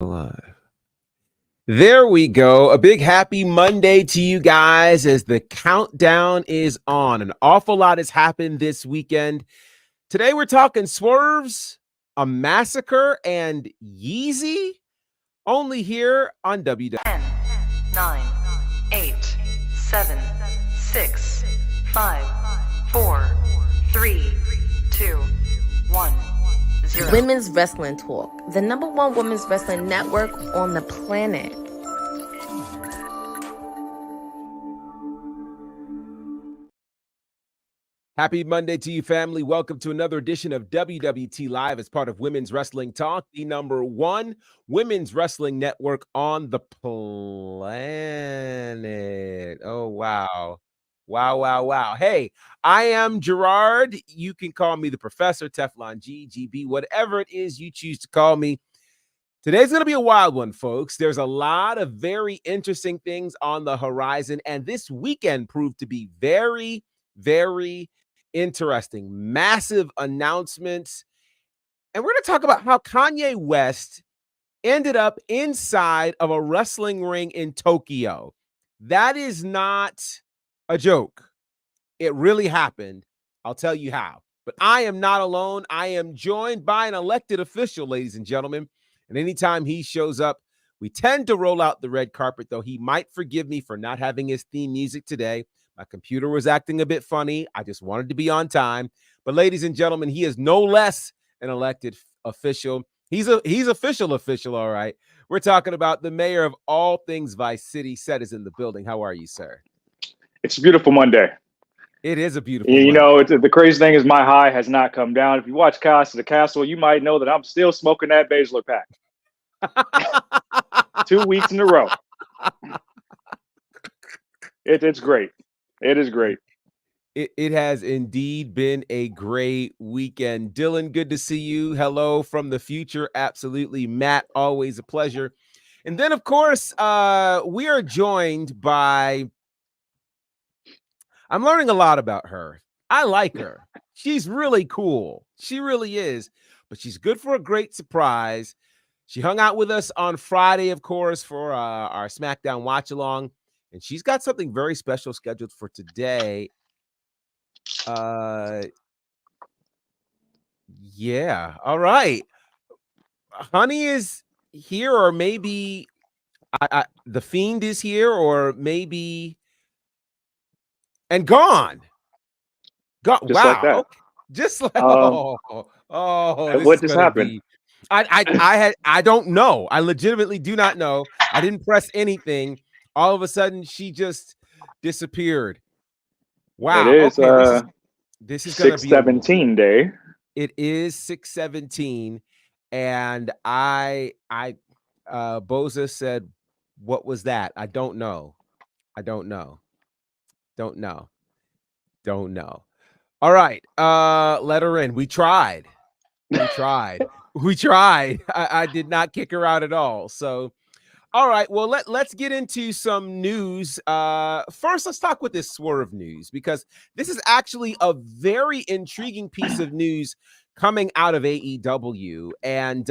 Live. There we go. A big happy Monday to you guys as the countdown is on. An awful lot has happened this weekend. Today we're talking Swerves, a Massacre, and YEEZY. Only here on www. 10, 9, 8, 7, 6, 5, 4, 3, 2, 1. Women's Wrestling Talk, the #1 women's wrestling network on the planet. Happy Monday to you, family. Welcome to another edition of WWT Live as part of Women's Wrestling Talk, the #1 women's wrestling network on the planet. Oh, wow. Wow. Hey, I am Gerard. You can call me the Professor, Teflon G, GB, whatever it is you choose to call me. Today's going to be a wild one, folks. There's a lot of very interesting things on the horizon, and this weekend proved to be very, very interesting. Massive announcements. And we're going to talk about how Kanye West ended up inside of a wrestling ring in Tokyo. That is not a joke. It really happened. I'll tell you how. But I am not alone. I am joined by an elected official, ladies and gentlemen. And anytime he shows up, we tend to roll out the red carpet, though he might forgive me for not having his theme music today. My computer was acting a bit funny. I just wanted to be on time. But ladies and gentlemen, he is no less an elected official. He's official, all right. We're talking about the mayor of all things Vice City. Seth is in the building. How are you, sir? It's a beautiful Monday. It is a beautiful You Monday. know, the crazy thing is my high has not come down. If you watch Casa the Castle, you might know that I'm still smoking that Baszler pack. 2 weeks in a row. It's great. It is great. It has indeed been a great weekend. Dylan, good to see you. Hello from the future. Absolutely. Matt, always a pleasure. And then, of course, we are joined by... I'm learning a lot about her. I like her. She's really cool. She really is. But she's good for a great surprise. She hung out with us on Friday, of course, for our SmackDown watch-along. And she's got something very special scheduled for today. Yeah. All right. Honey is here, or maybe the Fiend is here, or maybe... and gone. Just wow. like that. Okay. Just like what just happened? I don't know. I legitimately do not know. I didn't press anything. All of a sudden, she just disappeared. Wow. It is okay, this is gonna be 6/17 day. It is 6/17, and Boza said, "What was that?" I don't know. Don't know. All right. Let her in. We tried. I did not kick her out at all. So, all right. Well, let's get into some news. First, let's talk with this Swerve news, because this is actually a very intriguing piece of news coming out of AEW. And,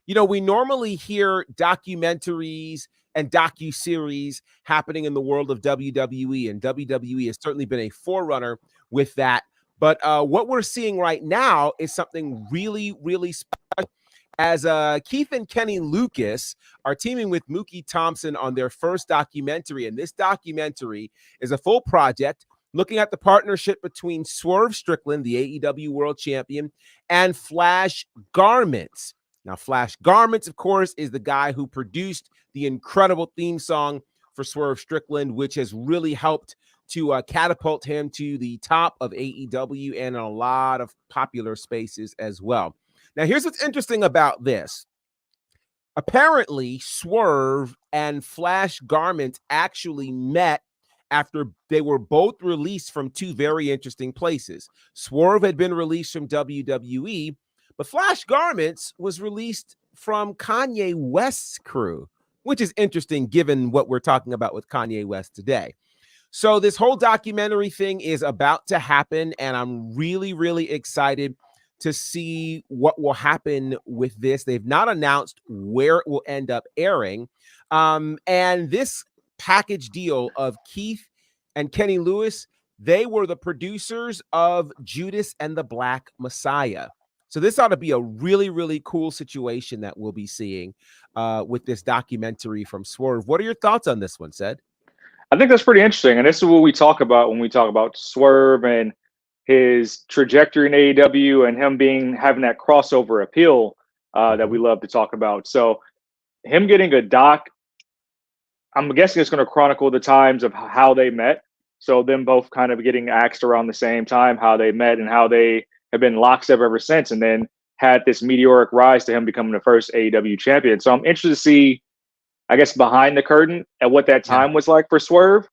we normally hear documentaries and docu-series happening in the world of WWE, and WWE has certainly been a forerunner with that. But what we're seeing right now is something really, really special, as Keith and Kenny Lucas are teaming with Mookie Thompson on their first documentary. And this documentary is a full project looking at the partnership between Swerve Strickland, the AEW World Champion, and Flash Garments. Now, Flash Garments, of course, is the guy who produced the incredible theme song for Swerve Strickland, which has really helped to catapult him to the top of AEW and in a lot of popular spaces as well. Now, here's what's interesting about this. Apparently, Swerve and Flash Garments actually met after they were both released from two very interesting places. Swerve had been released from WWE, but Flash Garments was released from Kanye West's crew, which is interesting given what we're talking about with Kanye West today. So this whole documentary thing is about to happen, and I'm really, really excited to see what will happen with this. They've not announced where it will end up airing. And this package deal of Keith and Kenny Lewis, they were the producers of Judas and the Black Messiah. So this ought to be a really, really cool situation that we'll be seeing with this documentary from Swerve. What are your thoughts on this one, Sed? I think that's pretty interesting. And this is what we talk about when we talk about Swerve and his trajectory in AEW and him having that crossover appeal that we love to talk about. So him getting a doc, I'm guessing it's going to chronicle the times of how they met. So them both kind of getting axed around the same time, how they met and how they have been lockstep ever since, and then had this meteoric rise to him becoming the first AEW champion. So I'm interested to see, I guess, behind the curtain at what that time was like for Swerve.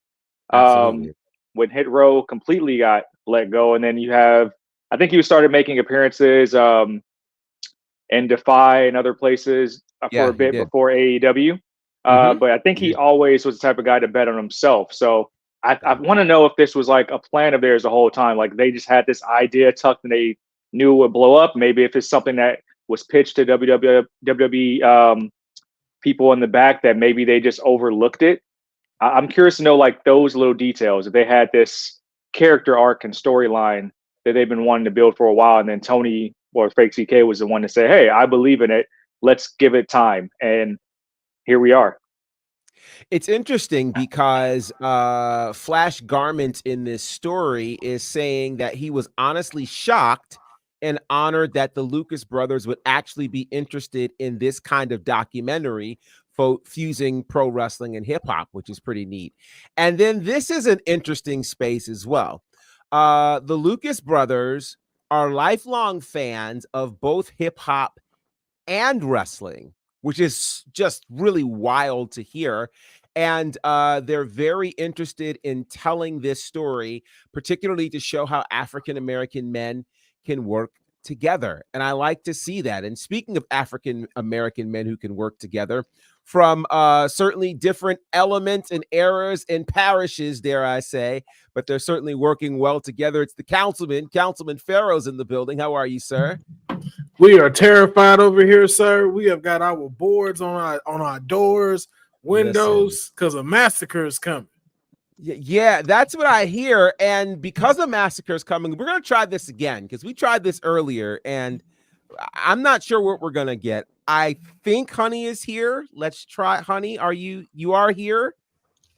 When Hit Row completely got let go. And then you have, I think he started making appearances in Defy and other places for a bit before AEW. But I think he always was the type of guy to bet on himself. So I want to know if this was like a plan of theirs the whole time. Like they just had this idea tucked and they knew it would blow up. Maybe if it's something that was pitched to WWE people in the back that maybe they just overlooked it. I'm curious to know like those little details. If they had this character arc and storyline that they've been wanting to build for a while, and then Tony or Fake CK was the one to say, "Hey, I believe in it. Let's give it time." And here we are. It's interesting because Flash Garment in this story is saying that he was honestly shocked and honored that the Lucas brothers would actually be interested in this kind of documentary fusing pro wrestling and hip hop, which is pretty neat. And then this is an interesting space as well. The Lucas brothers are lifelong fans of both hip hop and wrestling, which is just really wild to hear. And they're very interested in telling this story, particularly to show how African-American men can work together. And I like to see that. And speaking of African-American men who can work together from certainly different elements and eras and parishes, dare I say, but they're certainly working well together. It's the Councilman Pharaoh's in the building. How are you, sir? We are terrified over here, sir. We have got our boards on our doors, windows, because a massacre is coming. Yeah, that's what I hear. And because a massacre is coming, we're going to try this again because we tried this earlier and I'm not sure what we're going to get. I think Honey is here. Let's try. Honey, you are here?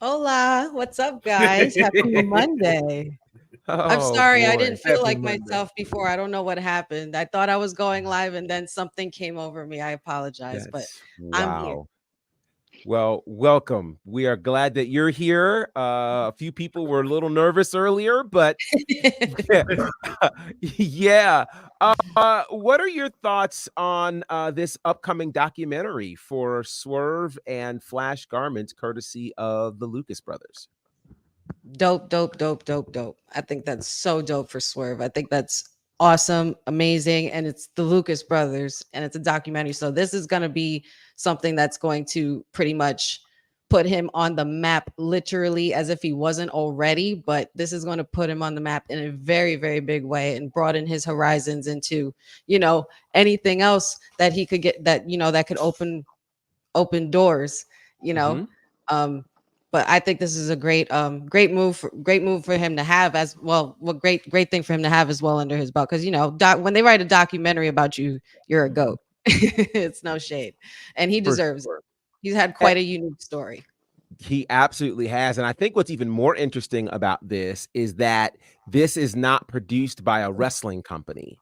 Hola, what's up, guys? Happy Monday. I'm sorry, I didn't feel like myself before. I don't know what happened. I thought I was going live and then something came over me. I apologize, but I'm here. Well, welcome. We are glad that you're here. A few people were a little nervous earlier, but yeah. What are your thoughts on this upcoming documentary for Swerve and Flash Garment, courtesy of the Lucas brothers? Dope. I think that's so dope for Swerve. I think that's awesome, amazing, and it's the Lucas brothers and it's a documentary. So this is going to be something that's going to pretty much put him on the map, literally, as if he wasn't already, but this is going to put him on the map in a very, very big way and broaden his horizons into, anything else that he could get, that, that could open doors, but I think this is a great move for him to have as well. What great thing for him to have as well under his belt. Cause when they write a documentary about you, you're a GOAT. It's no shade. And he deserves it. He's had quite a unique story. He absolutely has. And I think what's even more interesting about this is that this is not produced by a wrestling company.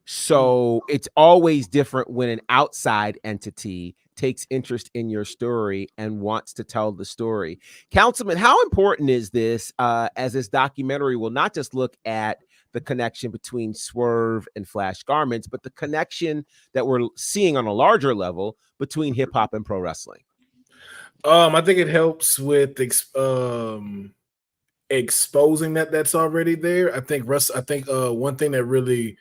So it's always different when an outside entity takes interest in your story and wants to tell the story. Councilman, how important is this as this documentary will not just look at the connection between Swerve and Flash Garments, but the connection that we're seeing on a larger level between hip hop and pro wrestling? I think it helps with exposing that's already there. I think one thing that really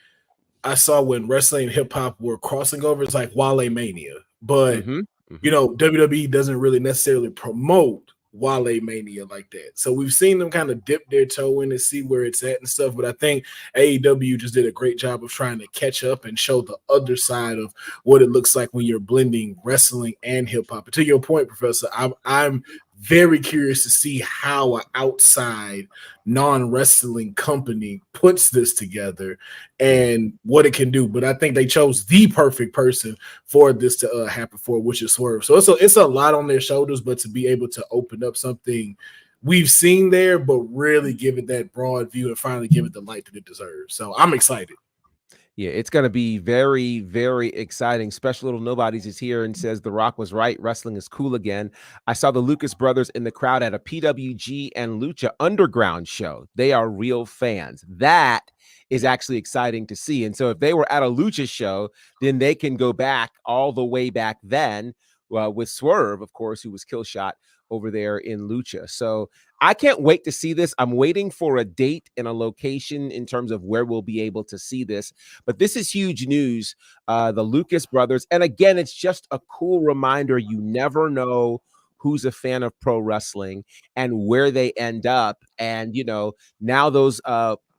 I saw when wrestling and hip hop were crossing over is like Wale Mania, but WWE doesn't really necessarily promote Wale Mania like that. So we've seen them kind of dip their toe in and see where it's at and stuff. But I think AEW just did a great job of trying to catch up and show the other side of what it looks like when you're blending wrestling and hip hop. To your point, Professor, I'm very curious to see how an outside non-wrestling company puts this together and what it can do. But I think they chose the perfect person for this to happen for, which is Swerve. So it's a lot on their shoulders, but to be able to open up something we've seen there, but really give it that broad view and finally give it the light that it deserves. So I'm excited. Yeah, it's going to be very, very exciting. Special Little Nobodies is here and says The Rock was right. Wrestling is cool again. I saw the Lucas brothers in the crowd at a PWG and Lucha Underground show. They are real fans. That is actually exciting to see. And so if they were at a Lucha show, then they can go back all the way back then with Swerve, of course, who was kill shot over there in Lucha. So I can't wait to see this. I'm waiting for a date and a location in terms of where we'll be able to see this. But this is huge news. The Lucas brothers. And again, it's just a cool reminder. You never know who's a fan of pro wrestling and where they end up. And, now those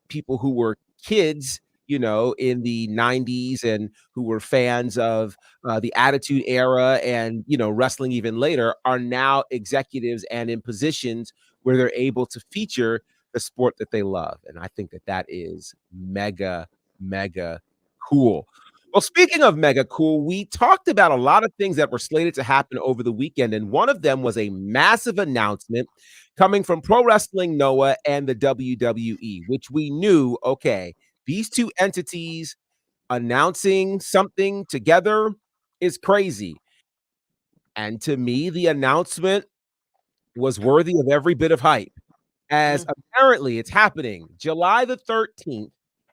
people who were kids, in the 90s and who were fans of the Attitude Era and, wrestling even later are now executives and in positions where they're able to feature the sport that they love. And I think that is mega, mega cool. Well, speaking of mega cool, we talked about a lot of things that were slated to happen over the weekend. And one of them was a massive announcement coming from Pro Wrestling Noah and the WWE, which we knew, okay, these two entities announcing something together is crazy. And to me, the announcement was worthy of every bit of hype, as apparently it's happening July the 13th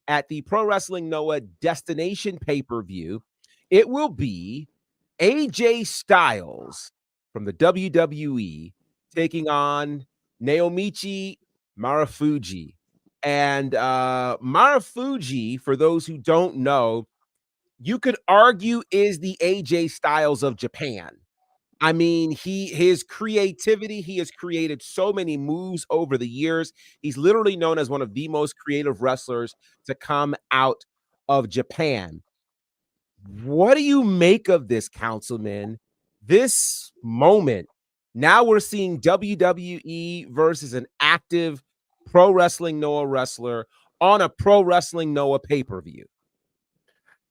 at the Pro Wrestling Noah Destination pay-per-view. It will be AJ Styles from the WWE taking on Naomichi Marufuji. And Marufuji, for those who don't know, you could argue is the AJ Styles of Japan. I mean, his creativity, he has created so many moves over the years. He's literally known as one of the most creative wrestlers to come out of Japan. What do you make of this, Councilman? This moment, now we're seeing WWE versus an active Pro Wrestling Noah wrestler on a Pro Wrestling Noah pay-per-view.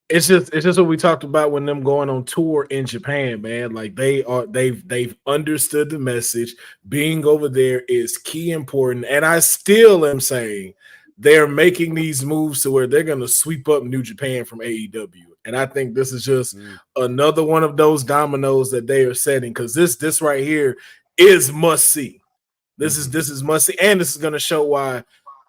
It's just what we talked about when them going on tour in Japan, man. Like they've understood the message. Being over there is key important. And I still am saying they're making these moves to where they're gonna sweep up New Japan from AEW. And I think this is just another one of those dominoes that they are setting, because this right here is must see. This is must see, and this is gonna show why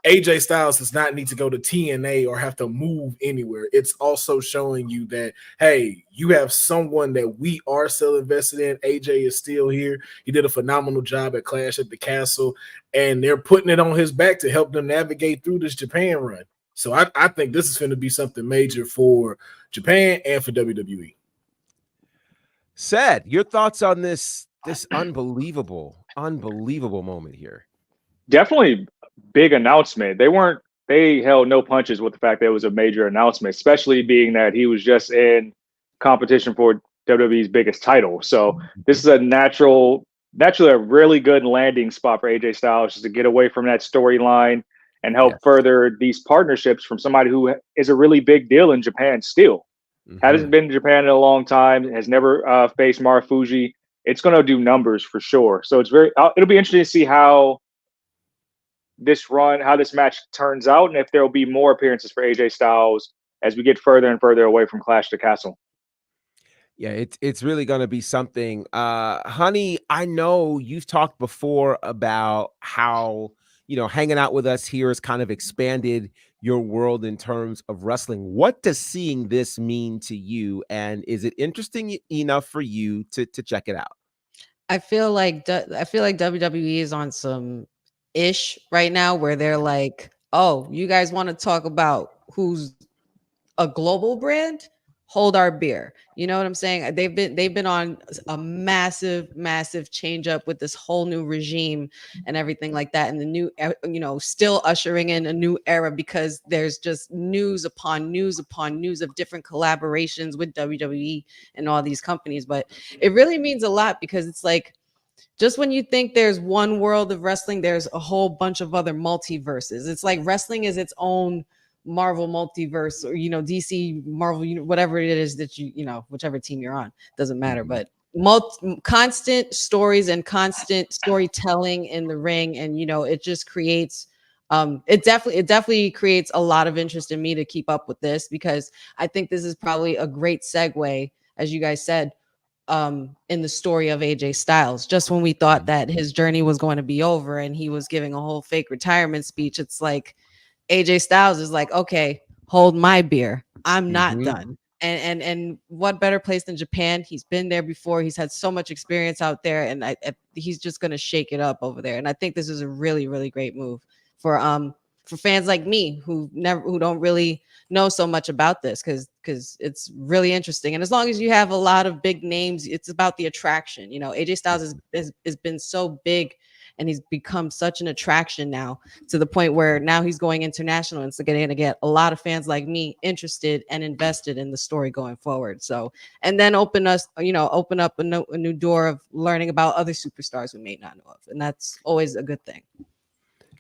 AJ Styles does not need to go to TNA or have to move anywhere. It's also showing you that, hey, you have someone that we are still invested in. AJ is still here. He did a phenomenal job at Clash at the Castle, and they're putting it on his back to help them navigate through this Japan run. So I think this is going to be something major for Japan and for WWE. Said, your thoughts on this unbelievable moment here? Definitely big announcement. They held no punches with the fact that it was a major announcement, especially being that he was just in competition for WWE's biggest title. So this is a naturally a really good landing spot for AJ Styles, just to get away from that storyline and help further these partnerships from somebody who is a really big deal in Japan still. Hasn't been to Japan in a long time, has never faced Marufuji. It's going to do numbers for sure. So it'll be interesting to see how this match turns out, and if there will be more appearances for AJ Styles as we get further and further away from Clash to Castle. Yeah, it's really going to be something. Honey, I know you've talked before about how, hanging out with us here has kind of expanded your world in terms of wrestling. What does seeing this mean to you? And is it interesting enough for you to check it out? I feel like WWE is on some ish right now where they're like, oh, you guys want to talk about who's a global brand? hold our beer. You know what I'm saying? They've been on a massive change up with this whole new regime and everything like that, and the new, you know, still ushering in a new era because there's just news upon news upon news of different collaborations with WWE and all these companies. But it really means a lot because it's like, just when you think there's one world of wrestling, there's a whole bunch of other multiverses. It's like wrestling is its own Marvel multiverse, or, you know, DC, Marvel, you know, whatever it is that you know, whichever team you're on, doesn't matter. But constant stories and constant storytelling in the ring, and you know, it just creates it definitely creates a lot of interest in me to keep up with this, because I think this is probably a great segue, as you guys said, in the story of AJ Styles. Just when we thought that his journey was going to be over and he was giving a whole fake retirement speech, it's like AJ Styles is like, okay, hold my beer, I'm not done. And what better place than Japan? He's been there before. He's had so much experience out there, and he's just gonna shake it up over there. And I think this is a really great move for fans like me who don't really know so much about this, because it's really interesting. And as long as you have a lot of big names, it's about the attraction. You know, AJ Styles has been so big, and he's become such an attraction now, to the point where now he's going international, and it's going to get a lot of fans like me interested and invested in the story going forward. So, and then open up a new door of learning about other superstars we may not know of, and that's always a good thing.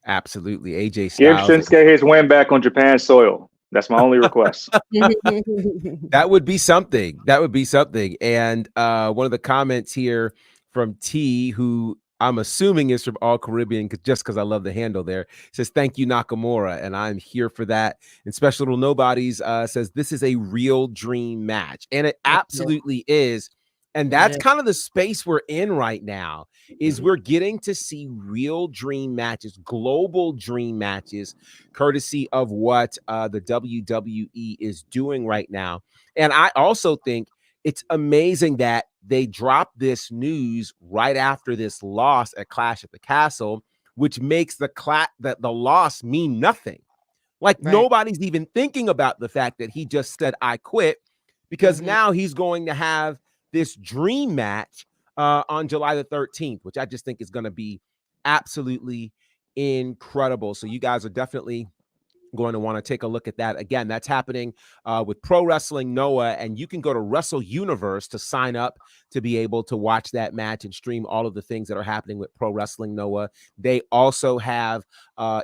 Absolutely. AJ Give Styles. Shinsuke his win back on Japan soil. That's my only request. That would be something. That would be something. And one of the comments here from T, who I'm assuming is from All Caribbean, just because I love the handle there, says, "Thank you, Nakamura." And I'm here for that. And Special Little Nobodies says, "This is a real dream match." And it absolutely is. And that's kind of the space we're in right now, is we're getting to see real dream matches, global dream matches, courtesy of what the WWE is doing right now. And I also think it's amazing that they dropped this news right after this loss at Clash at the Castle, which makes the loss mean nothing. Like nobody's even thinking about the fact that he just said, "I quit," because now he's going to have this dream match on July the 13th, which I just think is going to be absolutely incredible. So you guys are definitely going to want to take a look at that. Again, that's happening with Pro Wrestling Noah, and you can go to Wrestle Universe to sign up to be able to watch that match and stream all of the things that are happening with Pro Wrestling Noah. They also have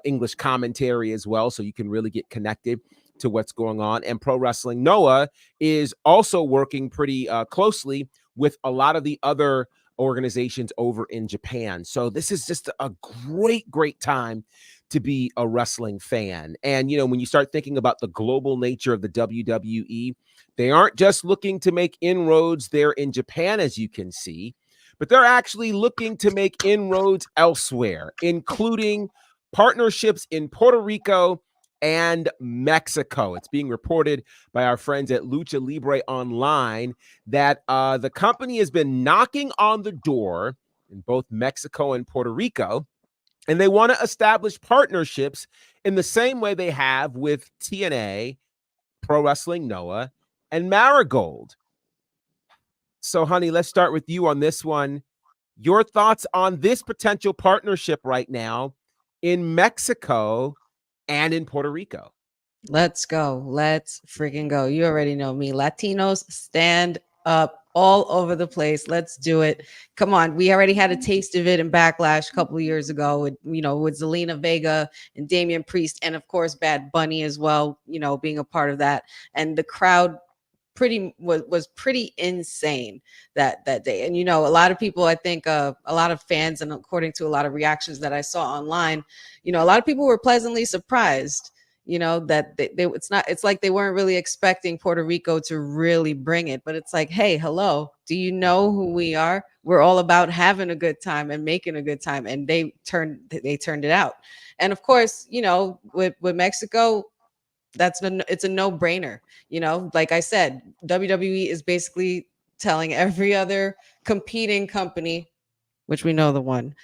English commentary as well, so you can really get connected to what's going on. And Pro Wrestling Noah is also working pretty closely with a lot of the other organizations over in Japan. So this is just a great time to be a wrestling fan. And, you know, when you start thinking about the global nature of the WWE, they aren't just looking to make inroads there in Japan, as you can see, but they're actually looking to make inroads elsewhere, including partnerships in Puerto Rico and Mexico. It's being reported by our friends at Lucha Libre Online that the company has been knocking on the door in both Mexico and Puerto Rico, and they want to establish partnerships in the same way they have with TNA, Pro Wrestling Noah, and Marigold. So, honey, let's start with you on this one. Your thoughts on this potential partnership right now in Mexico and in Puerto Rico? Let's go. Let's freaking go. You already know me. Latinos stand up all over the place. Let's do it. Come on. We already had a taste of it in Backlash a couple of years ago with, you know, with Zelina Vega and Damian Priest, and of course Bad Bunny as well, you know, being a part of that. And the crowd was pretty insane that day. And you know, a lot of people, I think a lot of fans, and according to a lot of reactions that I saw online, you know, a lot of people were pleasantly surprised, you know, that it's like they weren't really expecting Puerto Rico to really bring it. But it's like, hey, hello, do you know who we are? We're all about having a good time and making a good time. And they turned it out. And of course, you know, with Mexico, it's a no-brainer. You know, like I said, WWE is basically telling every other competing company, which we know the one,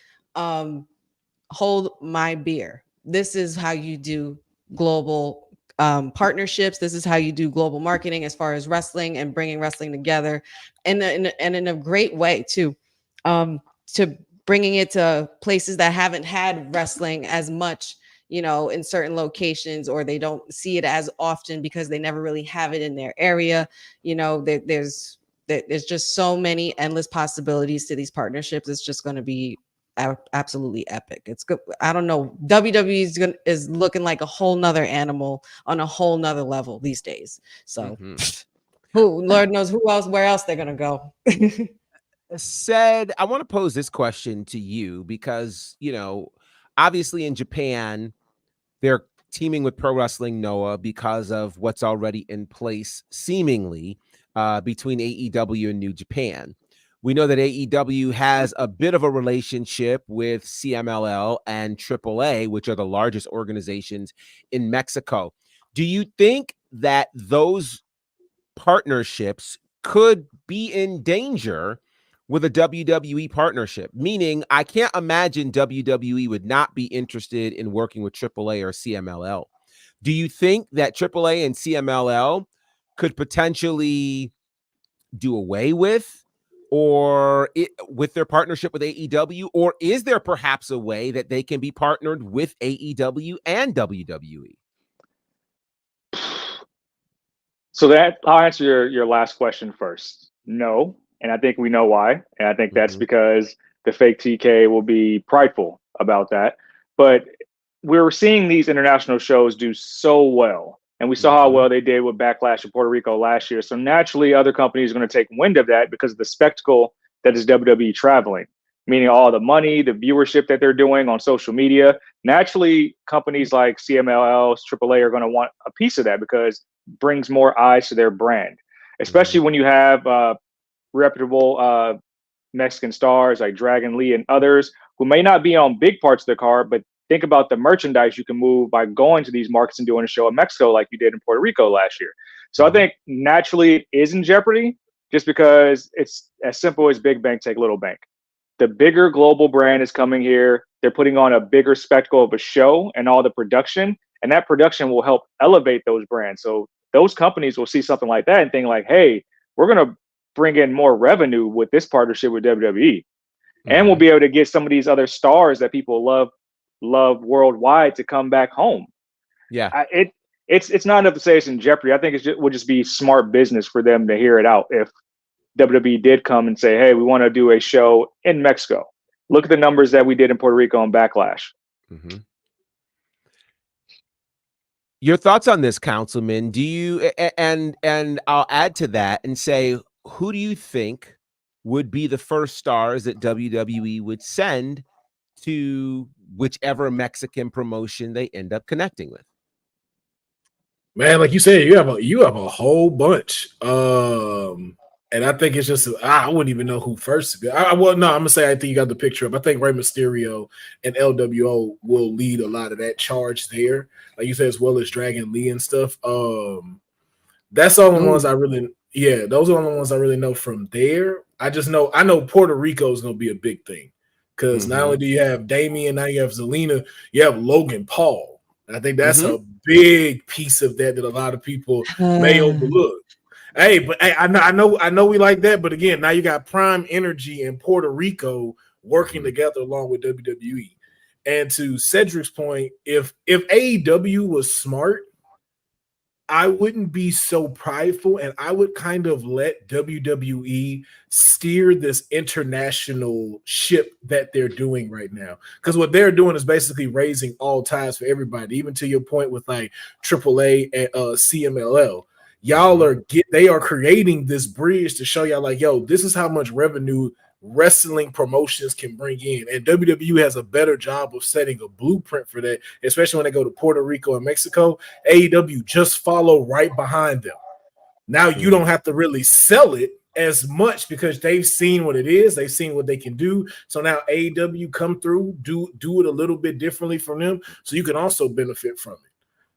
hold my beer. This is how you do global partnerships. This is how you do global marketing as far as wrestling and bringing wrestling together, and in a great way too. To bringing it to places that haven't had wrestling as much, you know, in certain locations, or they don't see it as often because they never really have it in their area. You know, there's just so many endless possibilities to these partnerships. It's just going to be absolutely epic. It's good. I don't know. WWE is looking like a whole nother animal on a whole nother level these days. So who, Lord knows who else, where else they're going to go. Said, I want to pose this question to you because, you know, obviously in Japan, they're teaming with Pro Wrestling Noah because of what's already in place, seemingly, between AEW and New Japan. We know that AEW has a bit of a relationship with CMLL and AAA, which are the largest organizations in Mexico. Do you think that those partnerships could be in danger with a WWE partnership? Meaning, I can't imagine WWE would not be interested in working with AAA or CMLL. Do you think that AAA and CMLL could potentially do away with with their partnership with AEW? Or is there perhaps a way that they can be partnered with AEW and WWE? So that I'll answer your last question first. No, and I think we know why. And I think that's because the fake TK will be prideful about that. But we're seeing these international shows do so well. And we saw how well they did with Backlash in Puerto Rico last year. So naturally, other companies are going to take wind of that because of the spectacle that is WWE traveling, meaning all the money, the viewership that they're doing on social media. Naturally, companies like CMLL, AAA are going to want a piece of that because it brings more eyes to their brand, especially when you have reputable Mexican stars like Dragon Lee and others who may not be on big parts of the card, but think about the merchandise you can move by going to these markets and doing a show in Mexico like you did in Puerto Rico last year. So I think naturally it is in jeopardy just because it's as simple as big bank take little bank. The bigger global brand is coming here. They're putting on a bigger spectacle of a show and all the production, and that production will help elevate those brands. So those companies will see something like that and think like, hey, we're going to bring in more revenue with this partnership with WWE. And we'll be able to get some of these other stars that people love worldwide to come back home. Yeah. It's not enough to say it's in jeopardy. I think it would just be smart business for them to hear it out if WWE did come and say, hey, we want to do a show in Mexico. Look at the numbers that we did in Puerto Rico on Backlash. Your thoughts on this, Councilman? Do you, and I'll add to that and say, who do you think would be the first stars that WWE would send to whichever Mexican promotion they end up connecting with? Man, like you said, you have a whole bunch. And I think it's just I wouldn't even know who first. I'm gonna say I think you got the picture up. I think Rey Mysterio and LWO will lead a lot of that charge there, like you said, as well as Dragon Lee and stuff. That's all the ones I really. Yeah, those are the ones I really know from there. I know Puerto Rico is gonna be a big thing because not only do you have Damian, now you have Zelina, you have Logan Paul. And I think that's a big piece of that a lot of people may overlook. Hey, but hey, I know we like that, but again, now you got Prime Energy in Puerto Rico working together along with WWE. And to Cedric's point, if AEW was smart, I wouldn't be so prideful, and I would kind of let WWE steer this international ship that they're doing right now. Because what they're doing is basically raising all ties for everybody, even to your point with like AAA and CMLL. Y'all they are creating this bridge to show y'all like, yo, this is how much revenue wrestling promotions can bring in, and WWE has a better job of setting a blueprint for that, especially when they go to Puerto Rico and Mexico. AEW just follow right behind them. Now you don't have to really sell it as much because they've seen what it is, they've seen what they can do. So now AEW come through, do it a little bit differently from them, so you can also benefit from it.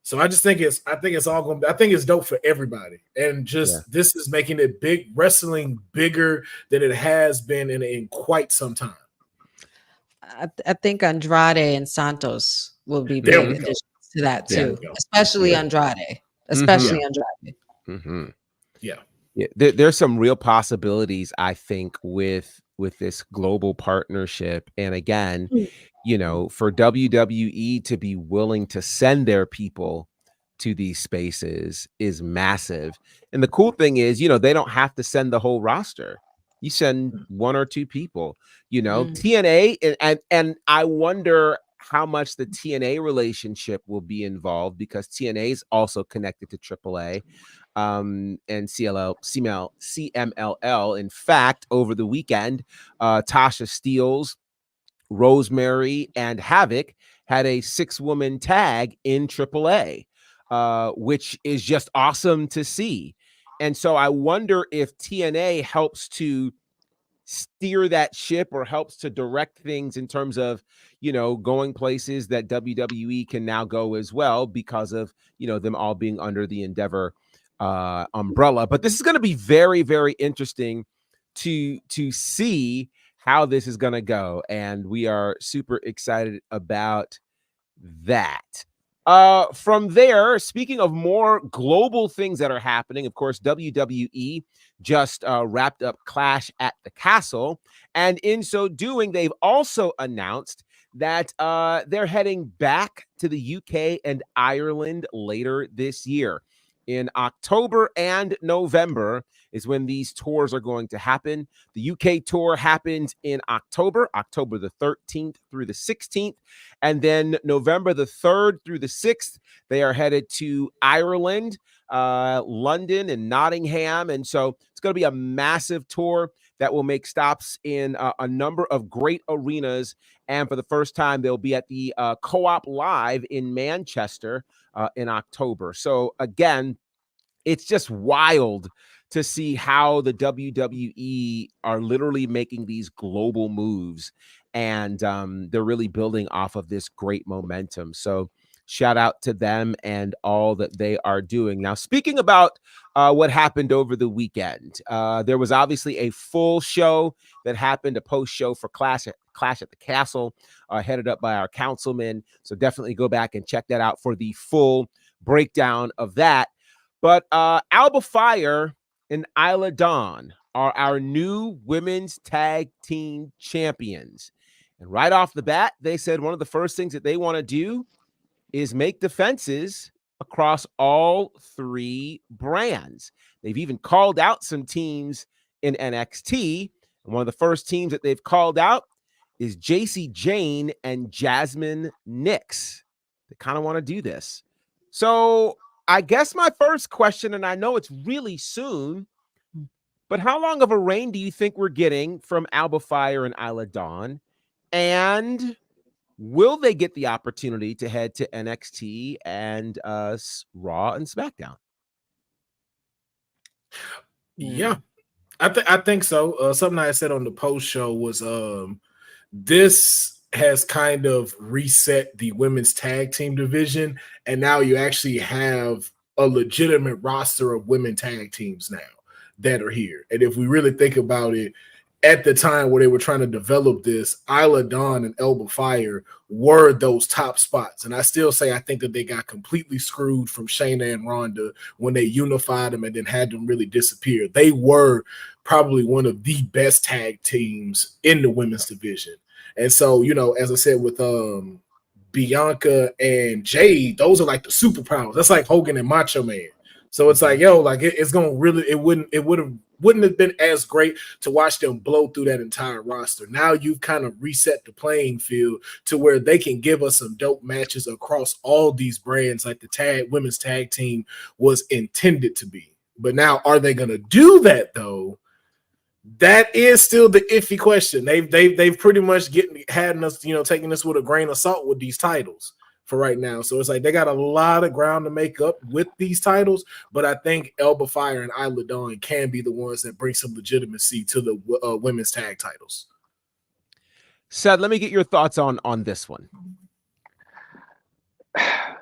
So I think it's dope for everybody. And this is making it big, wrestling bigger than it has been in quite some time. I think Andrade and Santos will be There big we go. additions to that Yeah. too, especially Andrade. Especially Andrade. Mm-hmm. Yeah. Yeah, there's some real possibilities, I think, with this global partnership. And again, you know, for WWE to be willing to send their people to these spaces is massive. And the cool thing is, you know, they don't have to send the whole roster. You send one or two people, you know, TNA, and I wonder how much the TNA relationship will be involved, because TNA is also connected to AAA and CMLL. In fact, over the weekend, Tasha Steelz, Rosemary, and Havoc had a 6-woman tag in AAA, which is just awesome to see. And so I wonder if TNA helps to steer that ship or helps to direct things in terms of, you know, going places that WWE can now go as well, because of, you know, them all being under the Endeavor umbrella. But this is going to be very, very interesting to see how this is going to go, and we are super excited about that. From there, speaking of more global things that are happening, of course, WWE just wrapped up Clash at the Castle, and in so doing, they've also announced that they're heading back to the UK and Ireland later this year. In October and November is when these tours are going to happen. The UK tour happens in October the 13th through the 16th. And then November the 3rd through the 6th, they are headed to Ireland, London, and Nottingham. And so it's going to be a massive tour that will make stops in a number of great arenas. And for the first time, they'll be at the Co-op Live in Manchester in October. So again, it's just wild to see how the WWE are literally making these global moves, and they're really building off of this great momentum. So shout out to them and all that they are doing. Now, speaking about what happened over the weekend, there was obviously a full show that happened, a post show for Clash at the Castle, headed up by our councilman. So definitely go back and check that out for the full breakdown of that. But Alba Fire and Isla Dawn are our new women's tag team champions. And right off the bat, they said one of the first things that they want to do is make defenses across all 3 brands. They've even called out some teams in NXT. And one of the first teams that they've called out is JC Jane and Jasmine Nix. They kind of want to do this. So I guess my first question, and I know it's really soon, but how long of a reign do you think we're getting from Alba Fire and Isla Dawn? And will they get the opportunity to head to NXT and Raw and SmackDown? Yeah, I think so. Something I said on the post show was this has kind of reset the women's tag team division, and now you actually have a legitimate roster of women tag teams now that are here. And if we really think about it, at the time where they were trying to develop this, Isla Dawn and Alba Fire were those top spots. And I still say I think that they got completely screwed from Shayna and Ronda when they unified them and then had them really disappear. They were probably one of the best tag teams in the women's division. And so, you know, as I said, with Bianca and Jade, those are like the superpowers. That's like Hogan and Macho Man. So it's like, yo, like it's gonna really, it wouldn't have been as great to watch them blow through that entire roster. Now you've kind of reset the playing field to where they can give us some dope matches across all these brands, like the women's tag team was intended to be. But now, are they gonna do that though? That is still the iffy question. They've pretty much had us, you know, taking this with a grain of salt with these titles for right now. So it's like they got a lot of ground to make up with these titles, but I think Alba Fire and Isla Dawn can be the ones that bring some legitimacy to the women's tag titles. Seth, let me get your thoughts on this one.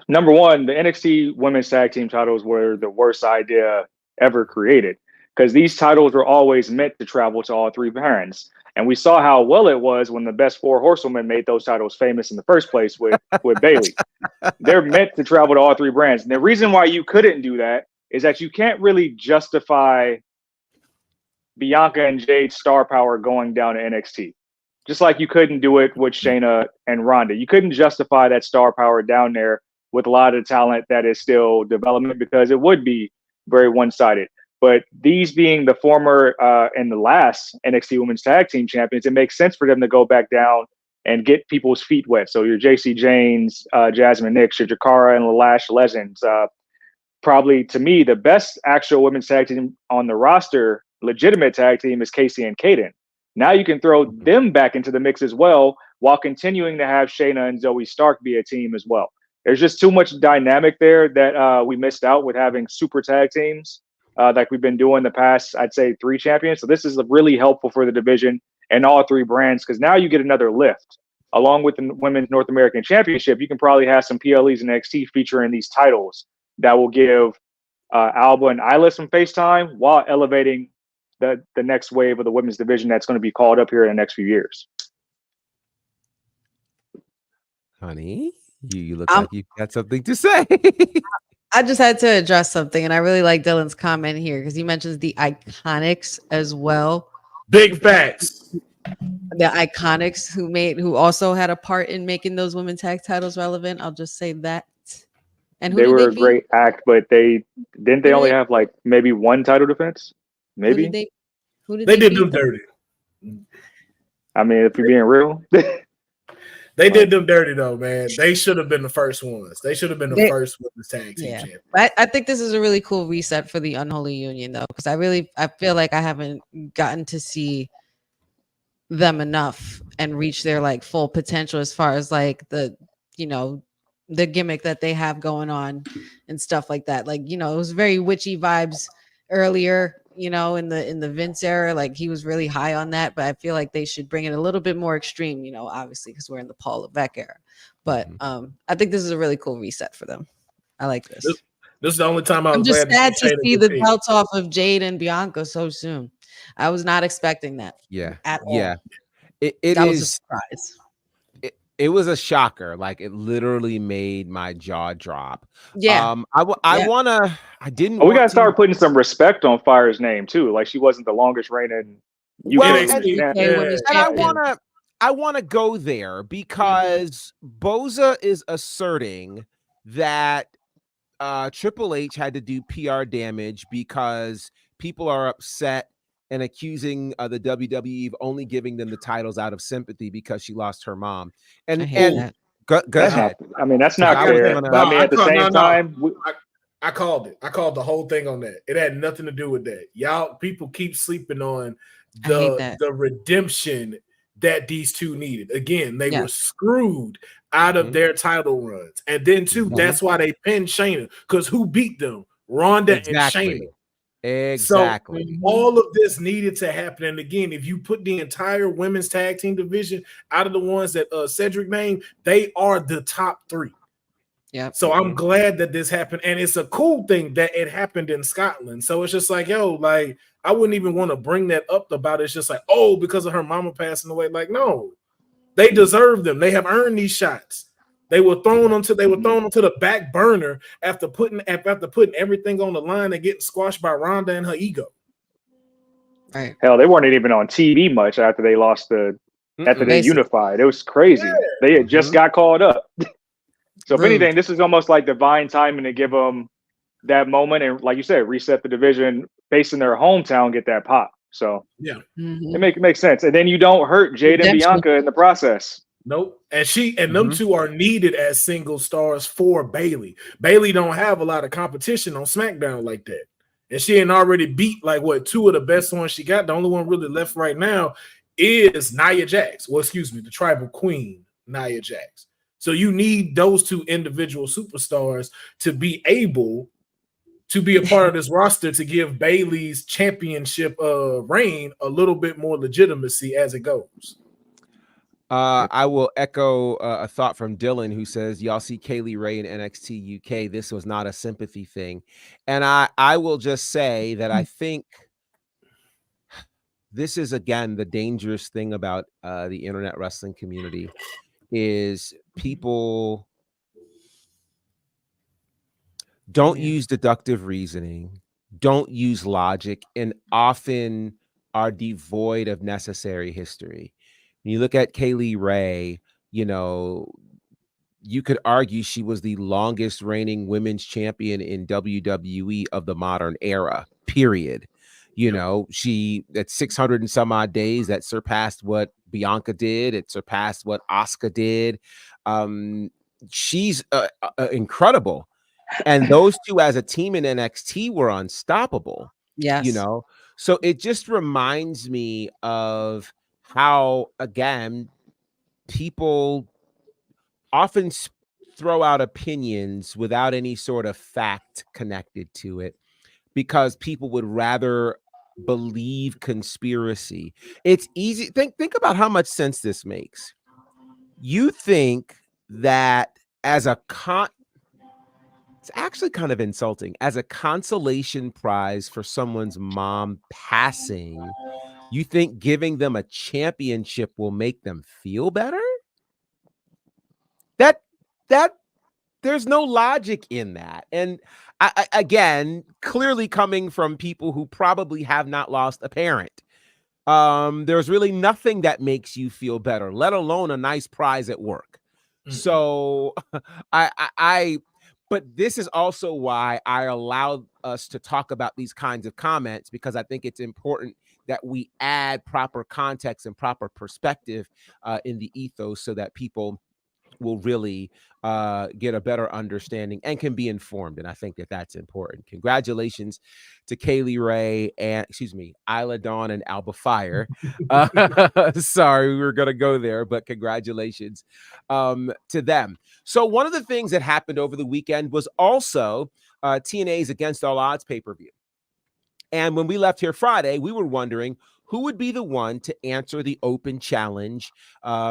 Number one, the NXT women's tag team titles were the worst idea ever created, because these titles were always meant to travel to all 3 brands. And we saw how well it was when the best 4 horsewomen made those titles famous in the first place with Bailey. They're meant to travel to all 3 brands. And the reason why you couldn't do that is that you can't really justify Bianca and Jade's star power going down to NXT. Just like you couldn't do it with Shayna and Ronda. You couldn't justify that star power down there with a lot of talent that is still development, because it would be very one-sided. But these being the former and the last NXT Women's Tag Team Champions, it makes sense for them to go back down and get people's feet wet. So your JC Janes, Jasmine Nix, your Jakara and Lash Legends. Probably, to me, the best actual women's tag team on the roster, legitimate tag team, is Casey and Kaden. Now you can throw them back into the mix as well, while continuing to have Shayna and Zoe Stark be a team as well. There's just too much dynamic there that we missed out with having super tag teams like we've been doing the past, I'd say, 3 champions. So this is really helpful for the division and all 3 brands, because now you get another lift. Along with the Women's North American Championship, you can probably have some PLEs and NXT featuring these titles that will give Alba and Isla some face time while elevating the next wave of the women's division that's going to be called up here in the next few years. Honey, you look like you've got something to say. I just had to address something, and I really like Dylan's comment here because he mentions the Iconics as well. Big facts. The Iconics who also had a part in making those women's tag titles relevant. I'll just say that. And they were a great act, but they only have like maybe 1 title defense. Maybe who did they did them dirty. I mean, if you're being real, they did them dirty though, man. They should have been the first ones. They should have been the first women's tag team champion. I think this is a really cool reset for the Unholy Union though, because I feel like I haven't gotten to see them enough and reach their like full potential as far as like the gimmick that they have going on and stuff like that. Like, it was very witchy vibes earlier, in the Vince era. Like he was really high on that, but I feel like they should bring it a little bit more extreme, obviously because we're in the Paul Levesque era. But I think this is a really cool reset for them. I like this. This is the only time I'm just sad to see the belts off of Jade and Bianca so soon. I was not expecting that. Yeah. At all. Yeah. That was a surprise. It was a shocker. Like it literally made my jaw drop. Yeah. I didn't. We gotta start putting some respect on Fire's name too. Like she wasn't the longest reigning. I wanna go there because Boza is asserting that Triple H had to do PR damage because people are upset and accusing the WWE of only giving them the titles out of sympathy because she lost her mom. And go ahead. I mean, that's not fair. At the same time, I called it. I called the whole thing on that. It had nothing to do with that. Y'all, people keep sleeping on the redemption that these two needed. Again, they were screwed out of their title runs. And then, too, that's why they pinned Shayna. Because who beat them? Ronda and Shayna. Exactly. So all of this needed to happen. And again, if you put the entire women's tag team division out of the ones that Cedric named, they are the top 3. Yeah. So I'm glad that this happened. And it's a cool thing that it happened in Scotland. So it's just like, I wouldn't even want to bring that up about it. It's just like, because of her mama passing away. Like, no, they deserve them. They have earned these shots. They were thrown onto the back burner after putting everything on the line and getting squashed by Ronda and her ego. Right. Hell, they weren't even on TV much after they lost after they unified. It was crazy. Yeah. They had just got called up. So if anything, this is almost like divine timing to give them that moment and, like you said, reset the division based in their hometown, get that pop. So it makes sense. And then you don't hurt Jade and Bianca in the process. Nope. And them two are needed as single stars for Bailey. Bailey don't have a lot of competition on SmackDown like that. And she ain't already beat 2 of the best ones she got. The only one really left right now is Nia Jax. Well, excuse me, the Tribal Queen, Nia Jax. So you need those 2 individual superstars to be able to be a part of this roster to give Bailey's championship reign a little bit more legitimacy as it goes. I will echo a thought from Dylan who says, y'all see Kaylee Ray in NXT UK. This was not a sympathy thing. And I will just say that I think this is again the dangerous thing about the internet wrestling community is people don't Yeah. use deductive reasoning, don't use logic, and often are devoid of necessary history. When you look at Kaylee Ray, you know, you could argue she was the longest reigning women's champion in WWE of the modern era, period. You know, she at 600 and some odd days that surpassed what Bianca did, it surpassed what Asuka did. She's incredible. And those two as a team in NXT were unstoppable, you Yes. know? So it just reminds me of how, again, people often throw out opinions without any sort of fact connected to it because people would rather believe conspiracy. It's easy. Think about how much sense this makes. You think that as a it's actually kind of insulting. As a consolation prize for someone's mom passing, you think giving them a championship will make them feel better? That that there's no logic in that. And again, clearly coming from people who probably have not lost a parent. There's really nothing that makes you feel better, let alone a nice prize at work. So I but this is also why I allow us to talk about these kinds of comments, because I think it's important that we add proper context and proper perspective in the ethos so that people will really get a better understanding and can be informed. And I think that that's important. Congratulations to Kaylee Ray and, excuse me, Isla Dawn and Alba Fire. Sorry, we were going to go there, but congratulations to them. So one of the things that happened over the weekend was also TNA's Against All Odds pay-per-view. And when we left here Friday, we were wondering who would be the one to answer the open challenge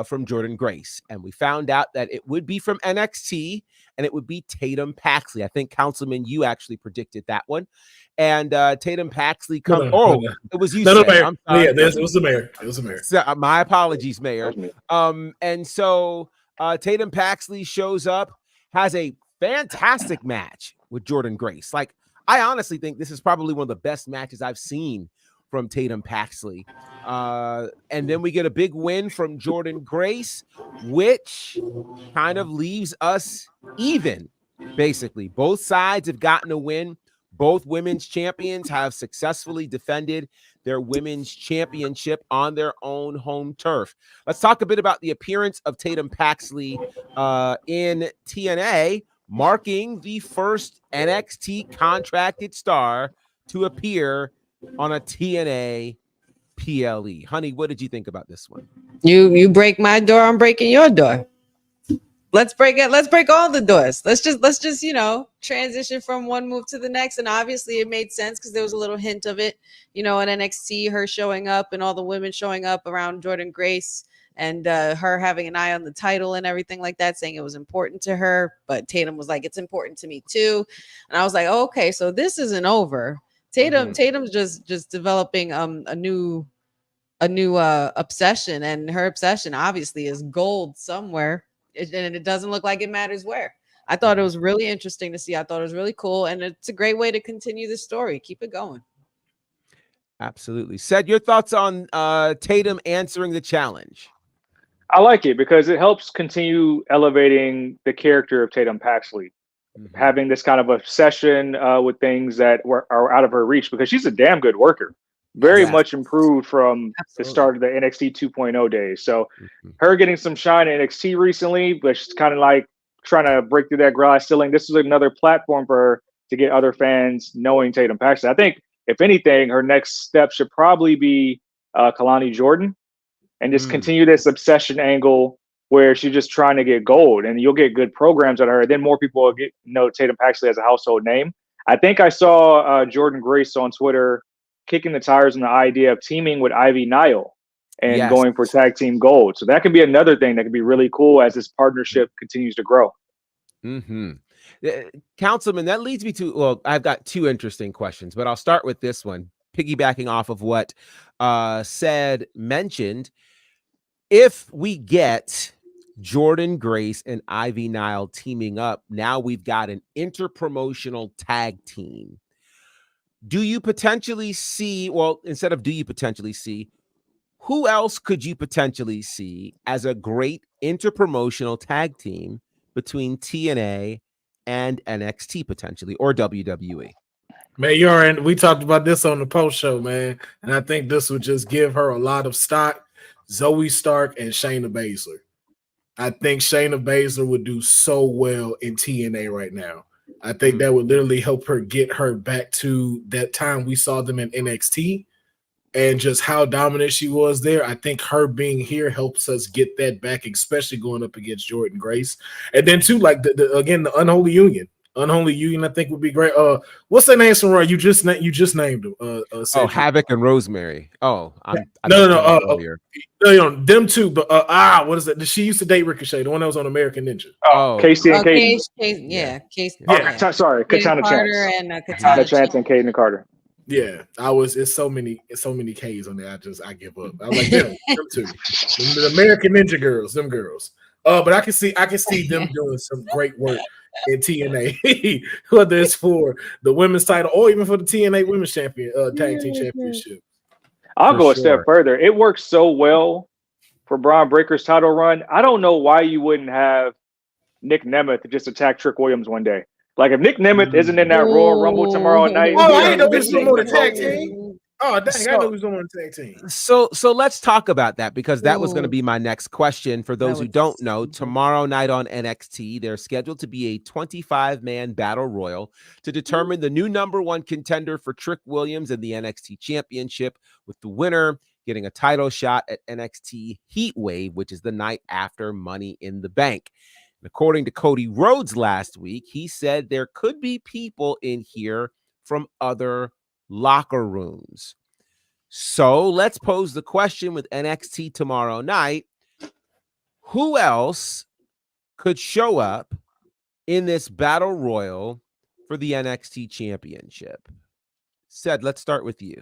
from Jordan Grace. And we found out that it would be from NXT, and it would be Tatum Paxley. I think, Councilman, you actually predicted that one. And Tatum Paxley it was you, Mayor. I'm sorry. Yeah, it was the mayor. It was the mayor. So, my apologies, Mayor. That was me. And so Tatum Paxley shows up, has a fantastic match with Jordan Grace. Like, I honestly think this is probably one of the best matches I've seen from Tatum Paxley. And then we get a big win from Jordan Grace, which kind of leaves us even, basically. Both sides have gotten a win. Both women's champions have successfully defended their women's championship on their own home turf. Let's talk a bit about the appearance of Tatum Paxley in TNA, marking the first NXT contracted star to appear on a TNA PLE. Honey, what did you think about this one? You break my door, I'm breaking your door. Let's break it. Let's break all the doors. Let's just transition from one move to the next. And obviously it made sense because there was a little hint of it, in NXT, her showing up and all the women showing up around Jordan Grace and her having an eye on the title and everything like that, saying it was important to her. But Tatum was like, it's important to me too. And I was like, oh, okay, so this isn't over. Tatum's just developing a new obsession, and her obsession obviously is gold somewhere, and it doesn't look like it matters where. I thought it was really interesting to see. I thought it was really cool, and it's a great way to continue the story. Keep it going. Absolutely. Said your thoughts on Tatum answering the challenge. I like it because it helps continue elevating the character of Tatum Paxley. Having this kind of obsession with things that are out of her reach, because she's a damn good worker. Very much improved from the start of the NXT 2.0 days. So her getting some shine in NXT recently, but she's kind of like trying to break through that glass ceiling. This is another platform for her to get other fans knowing Tatum Paxley. I think, if anything, her next step should probably be Kalani Jordan, and just continue this obsession angle where she's just trying to get gold, and you'll get good programs out of her. Then more people will know Tatum Paxley as a household name. I think I saw Jordan Grace on Twitter kicking the tires on the idea of teaming with Ivy Nile and going for tag team gold. So that could be another thing that could be really cool as this partnership continues to grow. Councilman, that leads me to, well, I've got two interesting questions, but I'll start with this one, piggybacking off of what mentioned, if we get Jordan Grace and Ivy Nile teaming up, now we've got an interpromotional tag team. Do you potentially see, well, instead of do you potentially see, who else could you potentially see as a great interpromotional tag team between TNA and NXT potentially, or WWE? Man, we talked about this on the post show, man, and I think this would just give her a lot of stock. Zoe Stark and Shayna Baszler. I think Shayna Baszler would do so well in TNA right now. I think that would literally help her get her back to that time we saw them in NXT and just how dominant she was there. I think her being here helps us get that back, especially going up against Jordan Grace. And then too, like the Unholy Union. Unholy Union, I think, would be great. What's their name, Samurai? You just named them. Havoc and Rosemary. Oh, no, them two. But what is it? She used to date Ricochet, the one that was on American Ninja. Casey and Kaden. Casey. Sorry, Katana Carter Chance. and Katana Chance and Kaden Carter. Yeah, it's so many K's on there. I give up. I like them two. The American Ninja girls, them girls. But I can see them doing some great work in TNA, whether it's for the women's title or even for the TNA Women's Champion Tag Team Championship. I'll go a step further. It works so well for Braun Breaker's title run. I don't know why you wouldn't have Nick Nemeth just attack Trick Williams one day. Like if Nick Nemeth isn't in that Royal Rumble tomorrow night, I didn't know this was on the tag team. Oh, dang, I know who's on the tag team. So let's talk about that, because that was going to be my next question. For those who don't know, tomorrow night on NXT, they're scheduled to be a 25-man battle royal to determine the new number one contender for Trick Williams and the NXT Championship, with the winner getting a title shot at NXT Heatwave, which is the night after Money in the Bank. And according to Cody Rhodes last week, he said there could be people in here from other locker rooms. So let's pose the question with NXT tomorrow night. Who else could show up in this battle royal for the NXT Championship? Ced, let's start with you.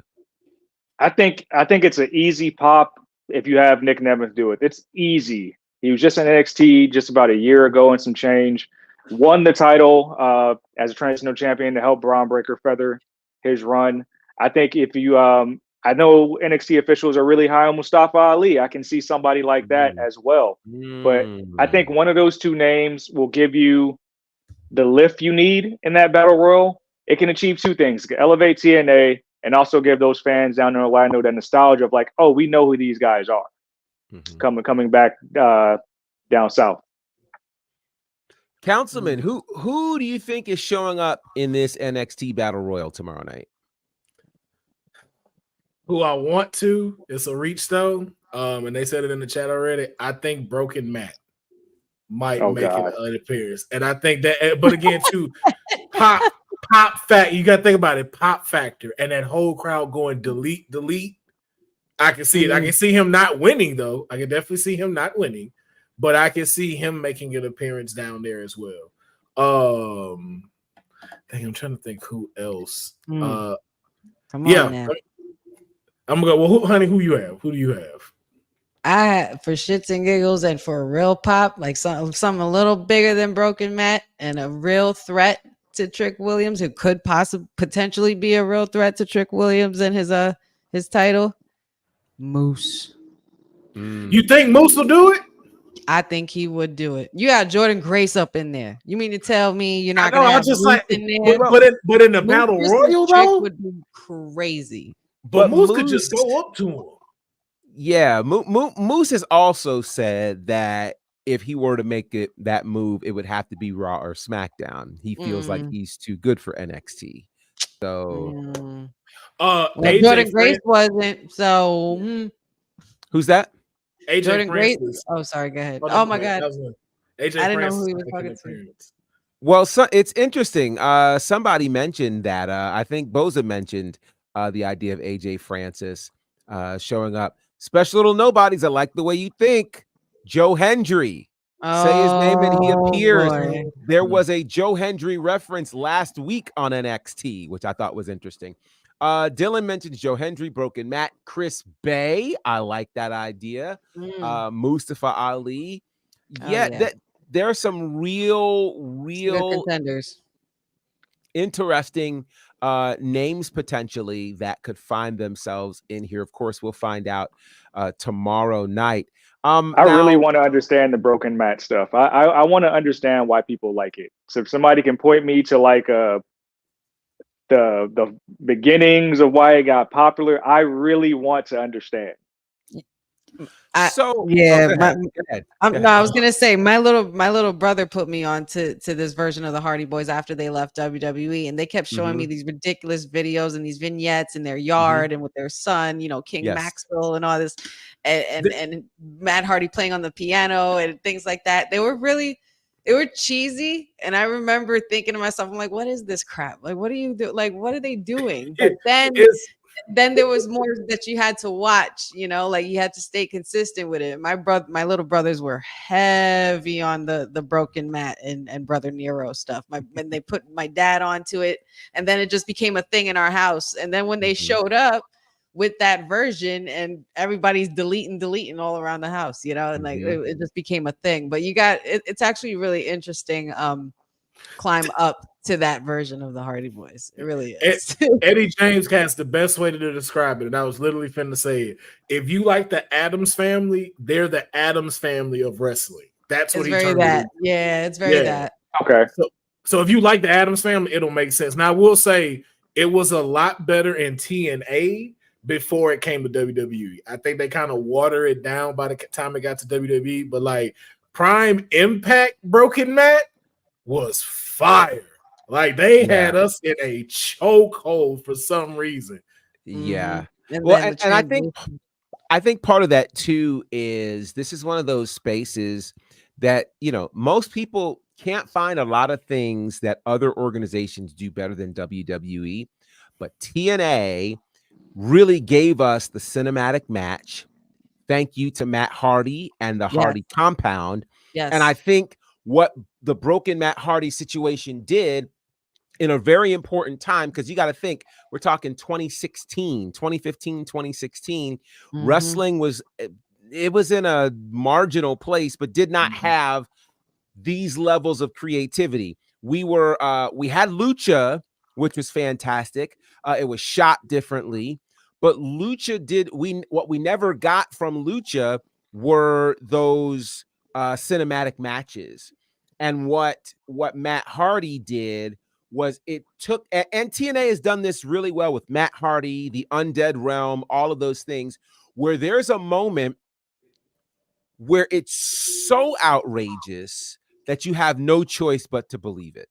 I think it's an easy pop if you have Nick Nemeth do it. It's easy. He was just in NXT just about a year ago and some change. Won the title as a transitional champion to help Braun Breaker feather his run. I think if you, I know NXT officials are really high on Mustafa Ali. I can see somebody like that as well. But I think one of those two names will give you the lift you need in that battle royal. It can achieve two things: elevate TNA and also give those fans down in Orlando that nostalgia of like, oh, we know who these guys are coming back down south. Councilman, who do you think is showing up in this NXT battle royal tomorrow night? Who I want to, it's a reach though. And they said it in the chat already. I think Broken Matt might make an appearance. And I think that, but again, too, pop fact, you gotta think about it, pop factor, and that whole crowd going delete. I can see it. I can see him not winning, though. I can definitely see him not winning, but I can see him making an appearance down there as well. I'm trying to think who else. Come on now. I'm gonna go. Well, who you have? Who do you have? For shits and giggles and for a real pop, like something a little bigger than Broken Matt and a real threat to Trick Williams, who could potentially be a real threat to Trick Williams and his title. Moose. You think Moose will do it? I think he would do it. You got Jordan Grace up in there. You mean to tell me you're not going to have Moose in there? But in the battle royal, though, would be crazy. But Moose could just go up to him. Yeah, Moose has also said that if he were to make that move, it would have to be Raw or SmackDown. He feels like he's too good for NXT. So, Jordan Grace wasn't. So, who's that? AJ Jordan Grace. Francis. Oh, sorry. Go ahead. Oh my God. AJ I didn't Francis know who he was talking to. Well, it's interesting. Somebody mentioned that. I think Boza mentioned the idea of AJ Francis showing up. Special little nobodies that like the way you think. Joe Hendry. Say his name and he appears. There was a Joe Hendry reference last week on NXT, which I thought was interesting. Dylan mentions Joe Hendry, Broken Matt, Chris Bay. I like that idea. Mustafa Ali. Yeah, yeah. there are some real Good contenders. interesting names potentially that could find themselves in here. Of course, we'll find out tomorrow night. I really want to understand the Broken Matt stuff. I want to understand why people like it. So if somebody can point me to like the beginnings of why it got popular, I really want to understand. I was gonna say my little brother put me on to this version of the Hardy Boys after they left WWE, and they kept showing me these ridiculous videos and these vignettes in their yard and with their son, King Maxwell and all this, and Matt Hardy playing on the piano and things like that. They were cheesy, and I remember thinking to myself, I'm like, what is this crap? Like, what do you do? Like, what are they doing? But then there was more that you had to watch, like you had to stay consistent with it. My little brothers were heavy on the Broken Matt and Brother Nero stuff. When they put my dad onto it, and then it just became a thing in our house. And then when they showed up with that version, and everybody's deleting all around the house, and like it just became a thing. But it's actually really interesting. Climb up to that version of the Hardy Boys. It really is. Eddie James has the best way to describe it, and I was literally finna say it. If you like the Addams Family, they're the Addams Family of wrestling. That's what he turned that. Yeah, it's very that. Okay. So if you like the Addams Family, it'll make sense. Now I will say it was a lot better in TNA before it came to WWE. I think they kind of water it down by the time it got to WWE, but like Prime Impact Broken Matt was fire. Like they had us in a chokehold for some reason. Yeah. Well, and I think part of that too is this is one of those spaces that, most people can't find a lot of things that other organizations do better than WWE, but TNA really gave us the cinematic match. Thank you to Matt Hardy and the Hardy Compound. Yes. And I think what the Broken Matt Hardy situation did in a very important time, because you got to think, we're talking 2015, 2016, wrestling was in a marginal place, but did not have these levels of creativity. We had Lucha, which was fantastic. It was shot differently, but Lucha what we never got from Lucha were those cinematic matches. And what Matt Hardy did was it took, and TNA has done this really well with Matt Hardy, the Undead Realm, all of those things, where there's a moment where it's so outrageous that you have no choice but to believe it.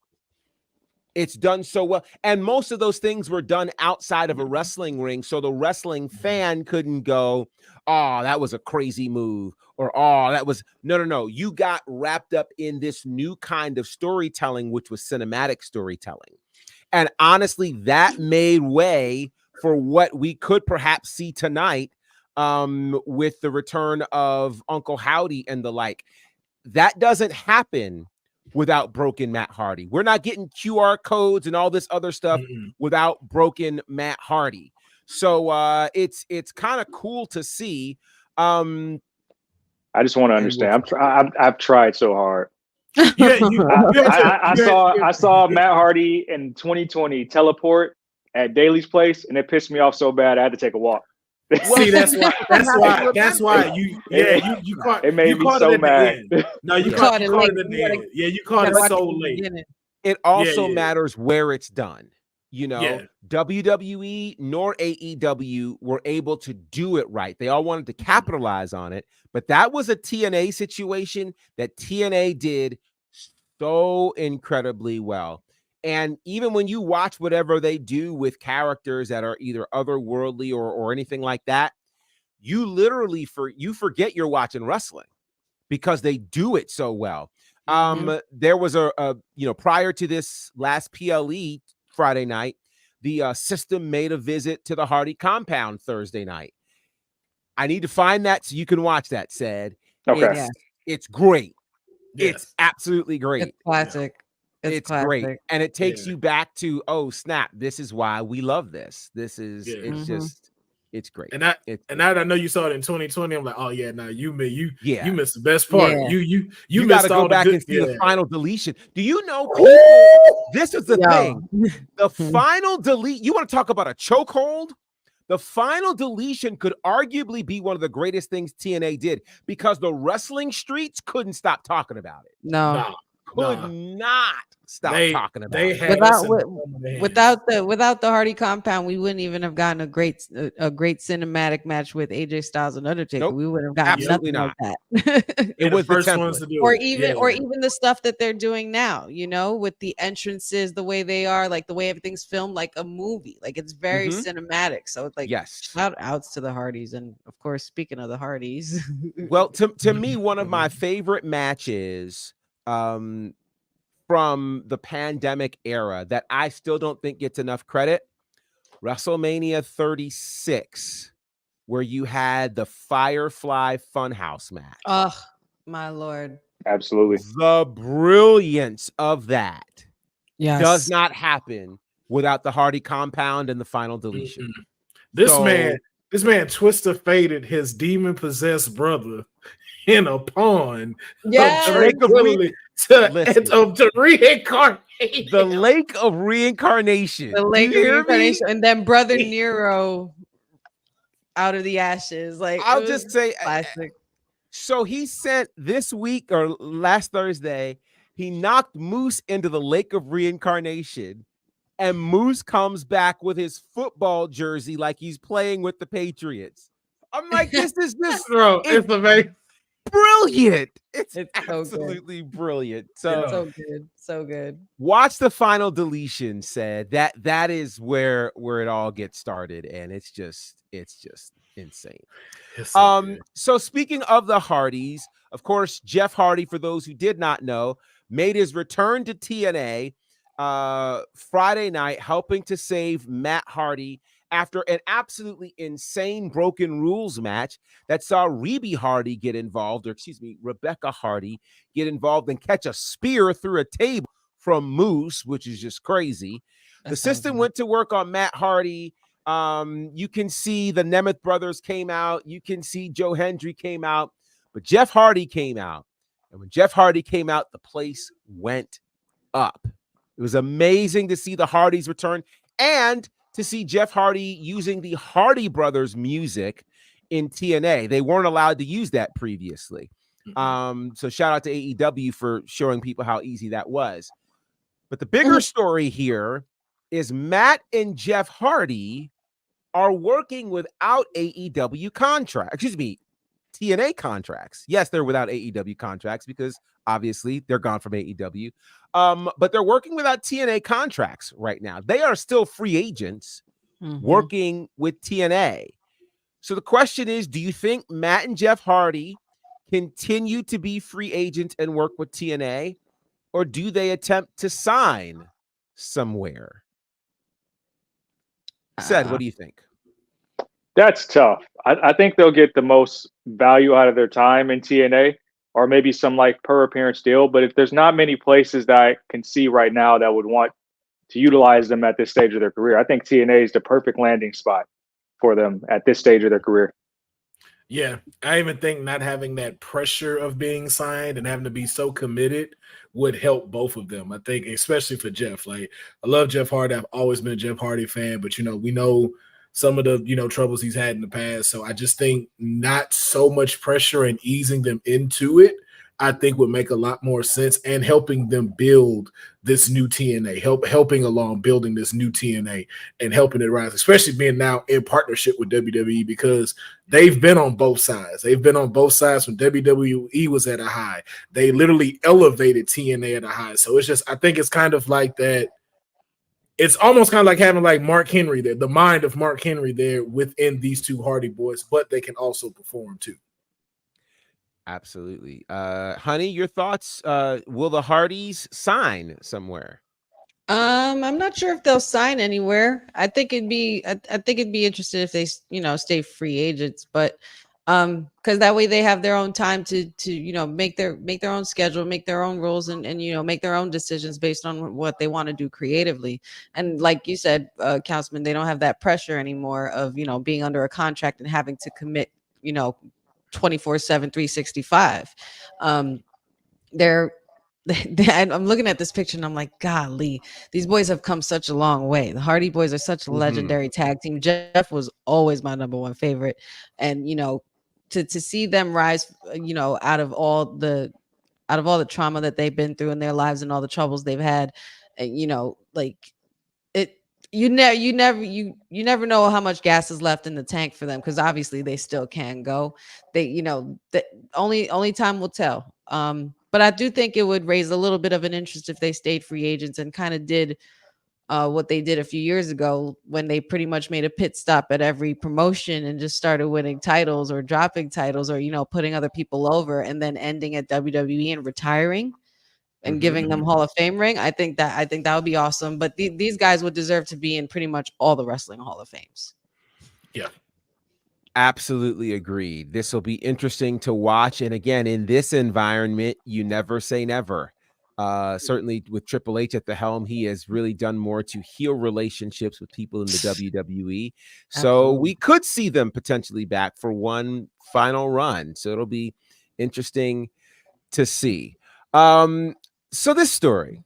It's done so well. And most of those things were done outside of a wrestling ring. So the wrestling fan couldn't go, oh, that was a crazy move. Or, oh, that was no. You got wrapped up in this new kind of storytelling, which was cinematic storytelling. And honestly, that made way for what we could perhaps see tonight with the return of Uncle Howdy and the like. That doesn't happen without Broken Matt Hardy. We're not getting QR codes and all this other stuff without Broken Matt Hardy. So it's kind of cool to see. I just want to understand. I've tried so hard. I saw Matt Hardy in 2020 teleport at Daly's place, and it pissed me off so bad I had to take a walk. See, that's why you caught it made me so mad. No, you caught it in the end. Yeah, you caught it so late. It also matters where it's done. WWE nor AEW were able to do it right. They all wanted to capitalize on it, but that was a TNA situation that TNA did so incredibly well. And even when you watch whatever they do with characters that are either otherworldly or anything like that, you literally forget you're watching wrestling because they do it so well. There was a prior to this last PLE Friday night, the system made a visit to the Hardy compound Thursday night. I need to find that so you can watch that, said. Okay. It's great. Yes. It's absolutely great. It's classic. It's great. classic. And it takes Yeah. you back to, oh snap, this is why we love this. It's Mhm. just, it's great. And I It's and great. now that I know you saw it in 2020, I'm like, oh yeah, now you Yeah. missed the best part. Yeah. You You got missed to go all the back good. and see the final deletion. Do you know Woo! people? This is the Yo. thing. The final delete, you want to talk about a chokehold? The final deletion could arguably be one of the greatest things TNA did because the wrestling streets couldn't stop talking about it. No. Nah, Could nah. not stop They talking about they it. had us Without in the palm of their hands. without the Hardy compound, we wouldn't even have gotten a great cinematic match with AJ Styles and Undertaker. Nope. We would have gotten Absolutely nothing not. like that. They It the was the first ones template. to do or it. even the stuff that they're doing now, you know, with the entrances, the way they are, like the way everything's filmed, like a movie. Like it's very Mhm. cinematic. So it's like Yes. shout outs to the Hardys. And of course, speaking of the Hardys, Well, to me, one of my favorite matches from the pandemic era that I still don't think gets enough credit, WrestleMania 36, where you had the Firefly Funhouse match. oh my lord. Absolutely. The brilliance of that Yes. does not happen without the Hardy compound and the final deletion. This So- man Twister faded his demon possessed brother in a pond. Yes. Of Lake of tranquility Listen. to reincarnate. The Lake of Reincarnation. The Do Lake you of hear me? Reincarnation, and then Brother Nero out of the ashes. Like it I'll was just say, classic. so he sent this week or last Thursday, he knocked Moose into the Lake of Reincarnation, and Moose comes back with his football jersey like he's playing with the Patriots. I'm like, this is just Bro, it's amazing. brilliant. It's It's so good. absolutely brilliant. So So good, so good. watch the final deletion. Said that is where it all gets started, and it's just insane. It's so good. So speaking of the Hardys, of course, Jeff Hardy, for those who did not know, made his return to TNA Friday night, helping to save Matt Hardy after an absolutely insane broken rules match that saw Rebecca Hardy get involved get involved and catch a spear through a table from Moose, which is just crazy. The system went to work on Matt Hardy. You can see the Nemeth brothers came out. You can see Joe Hendry came out, but Jeff Hardy came out. And when Jeff Hardy came out, the place went up. It was amazing to see the Hardys return and to see Jeff Hardy using the Hardy Brothers music in TNA. They weren't allowed to use that previously. So shout out to AEW for showing people how easy that was. But the bigger story here is Matt and Jeff Hardy are working without AEW TNA contracts. Yes, they're without AEW contracts because obviously they're gone from AEW. But they're working without TNA contracts right now. They are still free agents working with TNA. So the question is, do you think Matt and Jeff Hardy continue to be free agents and work with TNA, or do they attempt to sign somewhere? Said, what do you think? That's tough. I think they'll get the most value out of their time in TNA, or maybe some like per appearance deal. But if there's not many places that I can see right now that would want to utilize them at this stage of their career, I think TNA is the perfect landing spot for them at this stage of their career. Yeah, I even think not having that pressure of being signed and having to be so committed would help both of them. I think, especially for Jeff. Like, I love Jeff Hardy. I've always been a Jeff Hardy fan, but we know some of the troubles he's had in the past. So I just think not so much pressure and easing them into it, I think would make a lot more sense, and helping them build this new TNA, helping along building this new TNA and helping it rise, especially being now in partnership with WWE, because they've been on both sides. They've been on both sides when WWE was at a high. They literally elevated TNA at a high. So it's just, I think it's kind of like that. It's almost kind of like having like Mark Henry there, the mind of Mark Henry there within these two Hardy boys, but they can also perform too. Absolutely. Honey, your thoughts? Will the Hardys sign somewhere? I'm not sure if they'll sign anywhere. I think it'd be interesting if they, stay free agents, but Because that way they have their own time to make their own schedule, make their own rules, and make their own decisions based on what they want to do creatively. And like you said, Councilman, they don't have that pressure anymore of being under a contract and having to commit 24/7 365. They're I'm looking at this picture and I'm like, golly, these boys have come such a long way. The Hardy Boys are such a legendary tag team. Jeff was always my number one favorite, and to see them rise, out of all the trauma that they've been through in their lives and all the troubles they've had, and like it. You never know how much gas is left in the tank for them, because obviously they still can go. They the only time will tell. But I do think it would raise a little bit of an interest if they stayed free agents and kind of did what they did a few years ago, when they pretty much made a pit stop at every promotion and just started winning titles or dropping titles, or putting other people over, and then ending at WWE and retiring and giving them Hall of Fame ring. I think that would be awesome. But these guys would deserve to be in pretty much all the wrestling Hall of Fames. Yeah. Absolutely agreed. This will be interesting to watch. And again, in this environment, you never say never. Certainly with Triple H at the helm, he has really done more to heal relationships with people in the WWE. So Absolutely. we could see them potentially back for one final run. So it'll be interesting to see. So this story,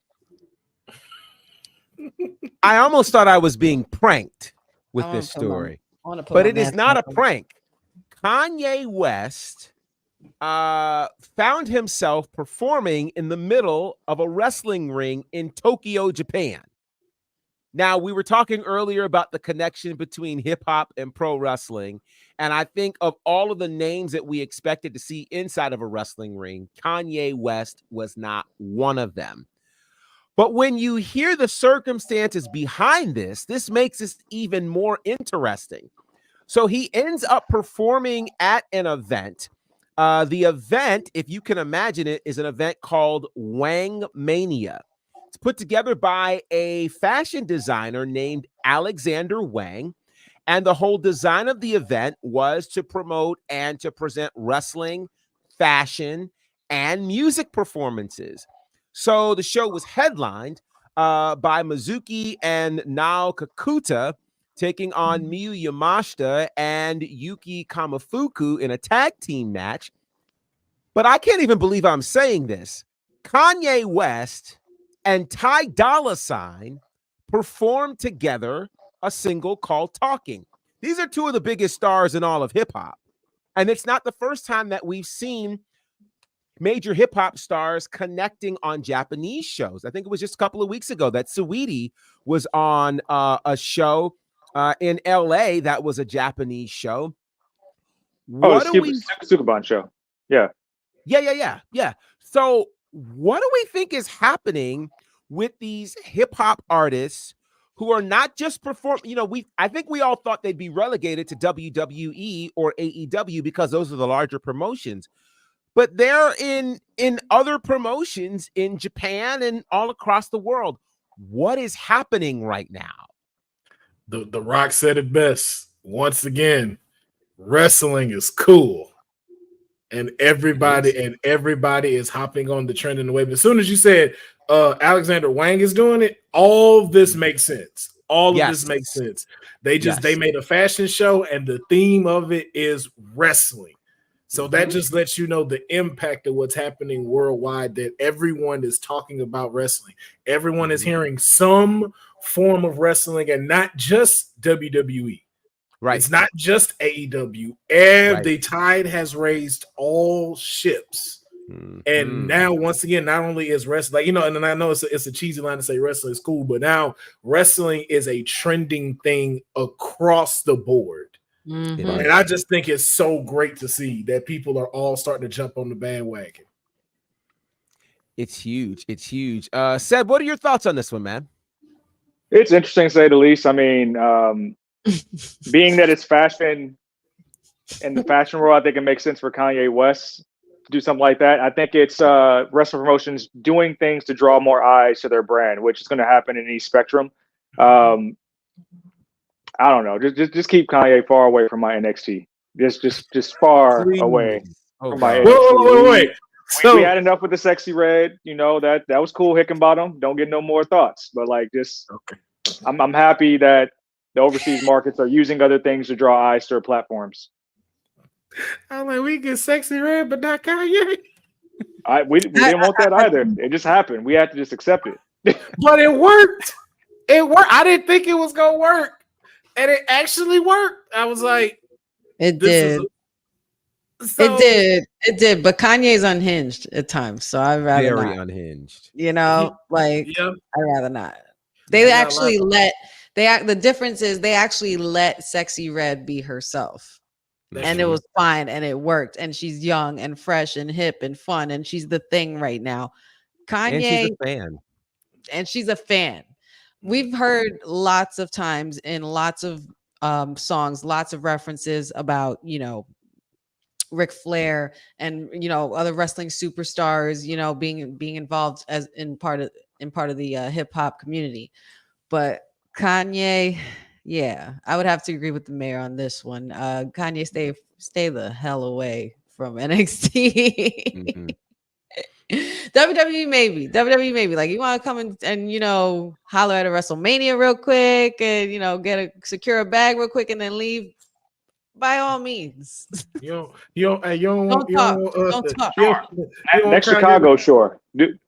I almost thought I was being pranked with this story. But it is not a prank. Kanye West found himself performing in the middle of a wrestling ring in Tokyo, Japan. Now, we were talking earlier about the connection between hip hop and pro wrestling. And I think of all of the names that we expected to see inside of a wrestling ring, Kanye West was not one of them. But when you hear the circumstances behind this, this makes this even more interesting. So he ends up performing at an event. The event, if you can imagine it, is an event called Wang Mania. It's put together by a fashion designer named Alexander Wang. And the whole design of the event was to promote and to present wrestling, fashion, and music performances. So the show was headlined by Mizuki and Nao Kakuta, taking on Miyu Yamashita and Yuki Kamifuku in a tag team match. But I can't even believe I'm saying this. Kanye West and Ty Dolla $ign performed together a single called Talking. These are two of the biggest stars in all of hip hop. And it's not the first time that we've seen major hip hop stars connecting on Japanese shows. I think it was just a couple of weeks ago that Saweetie was on a show in LA that was a Japanese show. What do we Sukuban show? Yeah. Yeah. So what do we think is happening with these hip hop artists who are not just performing? I think we all thought they'd be relegated to WWE or AEW because those are the larger promotions. But they're in other promotions in Japan and all across the world. What is happening right now? The Rock said it best. Once again, wrestling is cool. And everybody is hopping on the trend in the wave. As soon as you said Alexander Wang is doing it, all of this makes sense. All of this makes sense. They made a fashion show and the theme of it is wrestling. So that just lets you know the impact of what's happening worldwide, that everyone is talking about wrestling. Everyone is hearing some form of wrestling and not just WWE. Right. It's not just AEW. The tide has raised all ships. And now, once again, not only is wrestling, and I know it's a cheesy line to say wrestling is cool, but now wrestling is a trending thing across the board. And I just think it's so great to see that people are all starting to jump on the bandwagon. It's huge. Seb, what are your thoughts on this one, man? It's interesting to say the least. I mean, being that it's fashion in the fashion world, I think it makes sense for Kanye West to do something like that. I think it's wrestling promotions doing things to draw more eyes to their brand, which is going to happen in any spectrum. I don't know. Just keep Kanye far away from my NXT. just far Please. away Oh, from my God. NXT. Wait. We So had enough with the sexy red. You know, that was cool. Hickenbottom. Don't get no more thoughts. But like, just okay. I'm happy that the overseas markets are using other things to draw eyes to their platforms. I'm like, we get sexy red, but not Kanye. We didn't want that either. It just happened. We had to just accept it. But it worked. It worked. I didn't think it was gonna work, and it actually worked. I was like, It "This did. is so." It did. But Kanye's unhinged at times, so I'd rather Very not. unhinged. You know, like Yeah. I'd rather not. They Yeah, actually let the difference is they actually let Sexy Red be herself. And it was fine and it worked. And she's young and fresh and hip and fun. And she's the thing right now. Kanye, And she's a fan. and she's a fan. We've heard lots of times in lots of songs, lots of references about, you know, Ric Flair and, you know, other wrestling superstars, you know, being involved as in part of the hip hop community. But Kanye, yeah, I would have to agree with the mayor on this one. Kanye, stay the hell away from NXT. Mhm. WWE maybe. Like, you want to come and you know, holler at a WrestleMania real quick and, you know, secure a bag real quick and then leave. By all means. You don't Don't talk. Next Chicago show.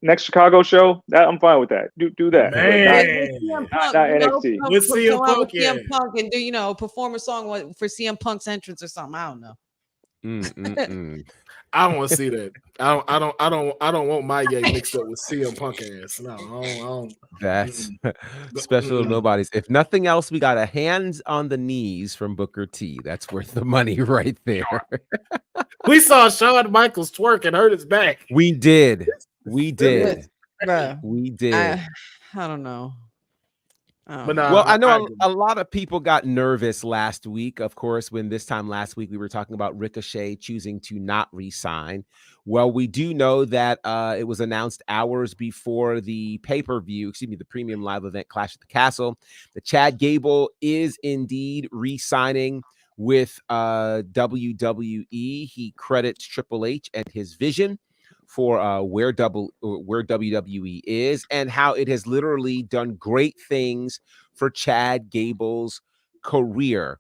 Next Chicago show. That I'm fine with that. Do that. Man. Not NXT. With CM Punk, yeah. CM Punk and do, you know, perform a song for CM Punk's entrance or something. I don't know. I don't want to see that. I don't want my yay mixed up with CM Punk ass. No, I don't. That's special to nobody's. If nothing else, we got a hands on the knees from Booker T. That's worth the money right there. We saw Shawn Michaels twerk and hurt his back. We did. We did. Bruh, We did. I don't know. But nah, Well, I know a lot of people got nervous last week, of course, when this time last week we were talking about Ricochet choosing to not re-sign. Well, we do know that it was announced hours before the pay-per-view, the premium live event Clash at the Castle, that Chad Gable is indeed re-signing with WWE. He credits Triple H and his vision for where WWE is and how it has literally done great things for Chad Gable's career.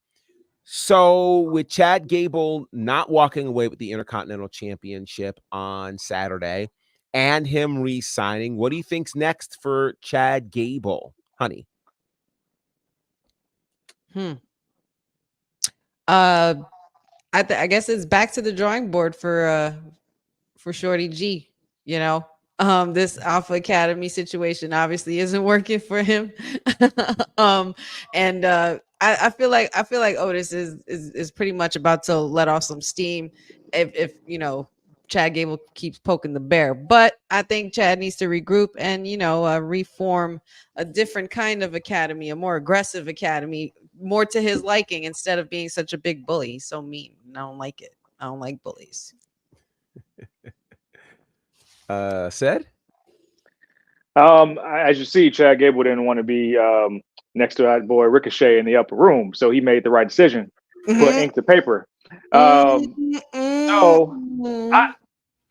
So with Chad Gable not walking away with the Intercontinental Championship on Saturday and him re-signing, what do you think's next for Chad Gable, honey? I guess it's back to the drawing board for Shorty G. You know, this Alpha Academy situation obviously isn't working for him. I feel like Otis is pretty much about to let off some steam if you know, Chad Gable keeps poking the bear. But I think Chad needs to regroup and, you know, reform a different kind of academy, a more aggressive academy, more to his liking, instead of being such a big bully. He's so mean. I don't like it. I don't like bullies. Said? As you see, Chad Gable didn't want to be next to that boy Ricochet in the upper room, so he made the right decision. Put ink to paper. So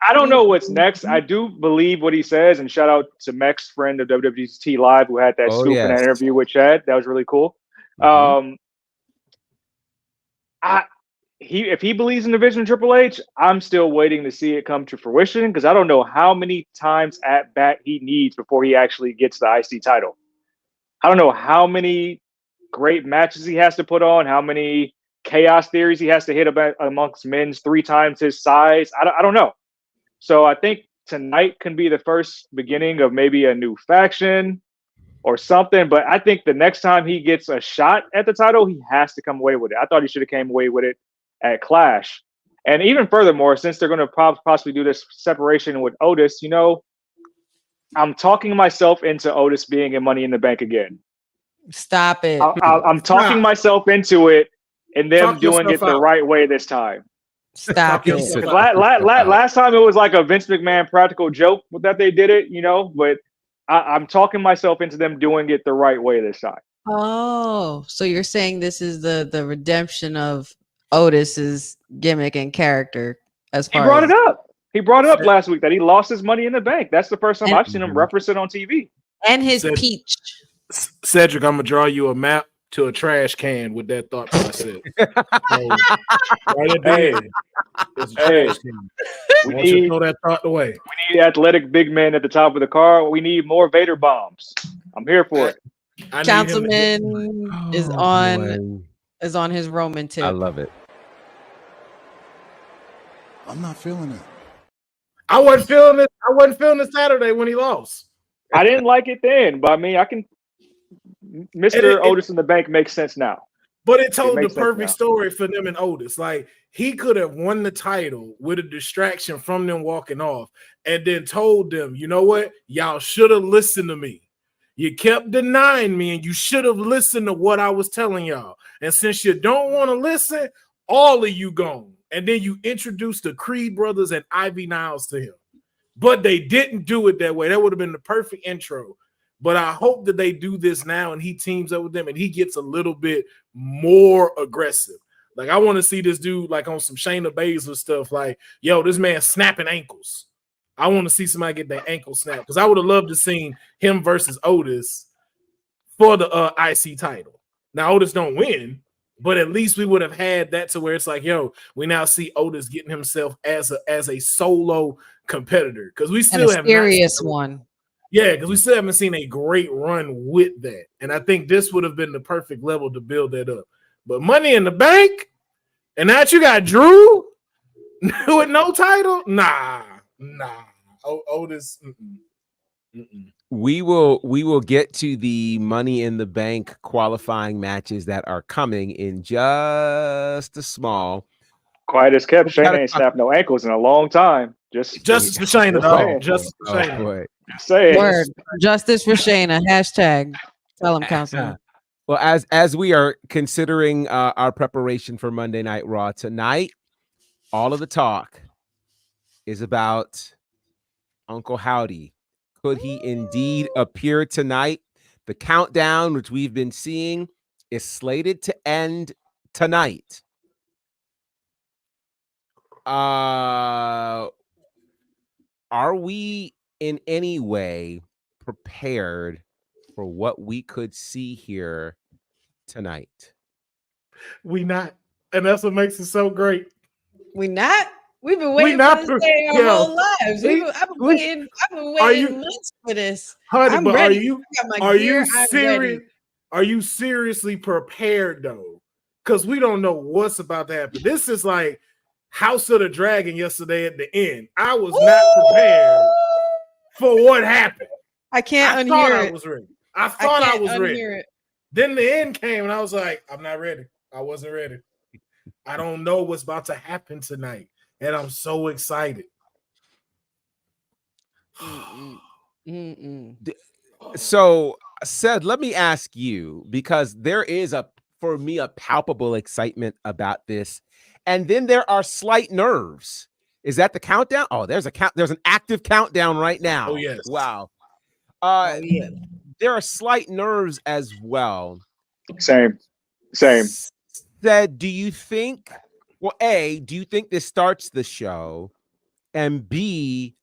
I don't know what's next. I do believe what he says, and shout out to Mex, friend of WWT Live, who had that scoop in that interview with Chad. That was really cool. If he believes in the vision of Triple H, I'm still waiting to see it come to fruition, because I don't know how many times at bat he needs before he actually gets the IC title. I don't know how many great matches he has to put on, how many chaos theories he has to hit amongst men's 3 times his size. I don't know. So I think tonight can be the first beginning of maybe a new faction or something. But I think the next time he gets a shot at the title, he has to come away with it. I thought he should have came away with it at Clash. And even furthermore, since they're going to possibly do this separation with Otis, you know, I'm talking myself into Otis being in Money in the Bank again. Stop it. I'm talking myself into it and them doing it the right way this time. Stop it. Last time it was like a Vince McMahon practical joke that they did it, you know, but I'm talking myself into them doing it the right way this time. Oh, so you're saying this is the redemption of Otis's gimmick and character as He far brought as it up. He brought it up last week that he lost his money in the bank. That's the first time and, I've seen him reference it on TV. and his Ced- peach. Cedric, I'm gonna draw you a map to a trash can with that thought process. So, right at the Hey, end, it's a hey, trash can. I we want you to need throw that thought away. we need athletic big men at the top of the car. We need more Vader bombs. I'm here for it. I need him to hit- Councilman is Oh, on boy. his Roman tip. I love it. I'm not feeling it. I wasn't feeling it. I wasn't feeling it Saturday when he lost. I didn't like it then, but I mean, I can. Mr. Otis in the bank makes sense now. But it told the makes sense perfect now. story for them and Otis. Like, he could have won the title with a distraction from them walking off and then told them, you know what? Y'all should have listened to me. You kept denying me and you should have listened to what I was telling y'all. And since you don't want to listen, all of you gone. And then you introduced the Creed brothers and Ivy Niles to him. But they didn't do it that way. That would have been the perfect intro. But I hope that they do this now and he teams up with them and he gets a little bit more aggressive. Like, I want to see this dude like on some Shayna Baszler stuff. Like, yo, this man snapping ankles. I want to see somebody get their ankle snapped because I would have loved to seen him versus Otis for the IC title. Now, Otis don't win, but at least we would have had that to where it's like, yo, we now see Otis getting himself as a solo competitor because we And still a have serious not one. yeah, because we still haven't seen a great run with that. And I think this would have been the perfect level to build that up. But Money in the Bank, and now you got Drew with no title? Nah. Otis. We will get to the Money in the Bank qualifying matches that are coming in just a small. Quiet as kept. Shayna gotta ain't talk- snapped no ankles in a long time. Justice for Shayna, Just dog. saying. Justice for Shayna. boy. Say it. Word. Justice for Shayna. Hashtag. Tell him, Councilman. Well, as we are considering our preparation for Monday Night Raw tonight, all of the talk is about Uncle Howdy. Could he indeed appear tonight? The countdown, which we've been seeing, is slated to end tonight. Are we in any way prepared for what we could see here tonight? We not. And that's what makes it so great. We not? We've been waiting not for this day our yo, whole lives. I've been waiting are you- months for this. Honey, I'm but ready. are you I got my are gear. you I'm serious? ready. Are you seriously prepared though? Because we don't know what's about to happen. This is like House of the Dragon yesterday at the end. I was not prepared for what happened. I can't I thought unhear I it. was ready. I thought I can't was ready. unhear it. Then the end came and I was like, I'm not ready. I wasn't ready. I don't know what's about to happen tonight. And I'm so excited. So, Sed, let me ask you, because there is for me a palpable excitement about this, and then there are slight nerves. Is that the countdown? Oh, there's an active countdown right now. Oh, yes. Wow. Yeah. There are slight nerves as well. Same. Said, do you think, well, A, do you think this starts the show? And B,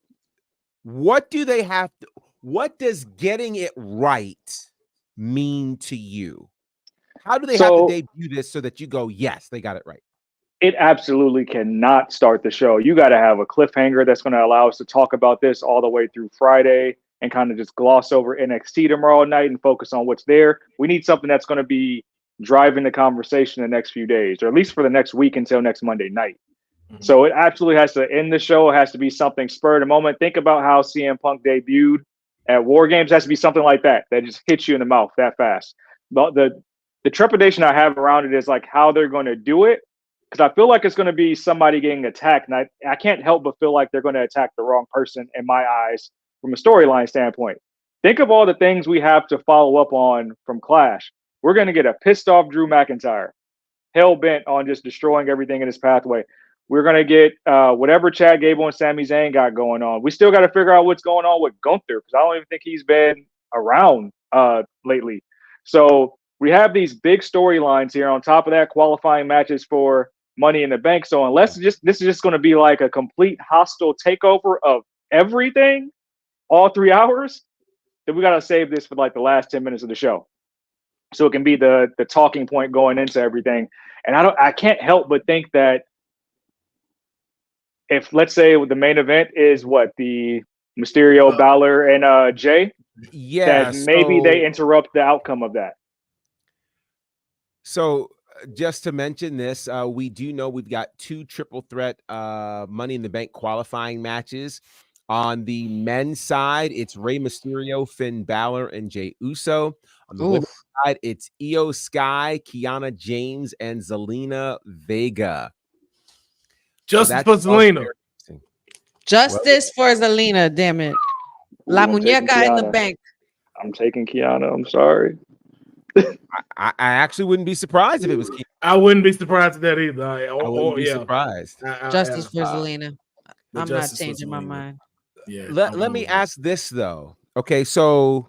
what does getting it right mean to you? How do they have to debut this so that you go, yes, they got it right? It absolutely cannot start the show. You got to have a cliffhanger that's going to allow us to talk about this all the way through Friday and kind of just gloss over NXT tomorrow night and focus on what's there. We need something that's going to be driving the conversation the next few days, or at least for the next week until next Monday night. Mm-hmm. So it absolutely has to end the show. It has to be something spur of the moment. Think about how CM Punk debuted at War Games. It has to be something like that just hits you in the mouth that fast. But the trepidation I have around it is like how they're going to do it, because I feel like it's going to be somebody getting attacked, and I can't help but feel like they're going to attack the wrong person in my eyes from a storyline standpoint. Think of all the things we have to follow up on from Clash. We're going to get a pissed off Drew McIntyre, hell bent on just destroying everything in his pathway. We're going to get whatever Chad Gable and Sami Zayn got going on. We still got to figure out what's going on with Gunther, because I don't even think he's been around lately. So we have these big storylines here. On top of that, qualifying matches for Money in the Bank. So unless this is just going to be like a complete hostile takeover of everything, all 3 hours, then we got to save this for like the last 10 minutes of the show, so it can be the talking point going into everything. And I can't help but think that if, let's say, the main event is what, the Mysterio, Balor, and Jay, Yeah. that maybe they interrupt the outcome of that. So just to mention this, we do know we've got 2 triple threat Money in the Bank qualifying matches. On the men's side, it's Rey Mysterio, Finn Balor, and Jey Uso. On the women's side, it's Io Sky, Kiana James, and Zelina Vega. Justice for Zelina. Justice for Zelina, damn it. La muñeca in the bank. I'm taking Kiana. I'm sorry. I actually wouldn't be surprised if it was Kiana. I wouldn't be surprised at that either. I wouldn't be surprised. Justice for Zelina. I'm not changing my mind. Yeah. Let me ask this though. Okay, so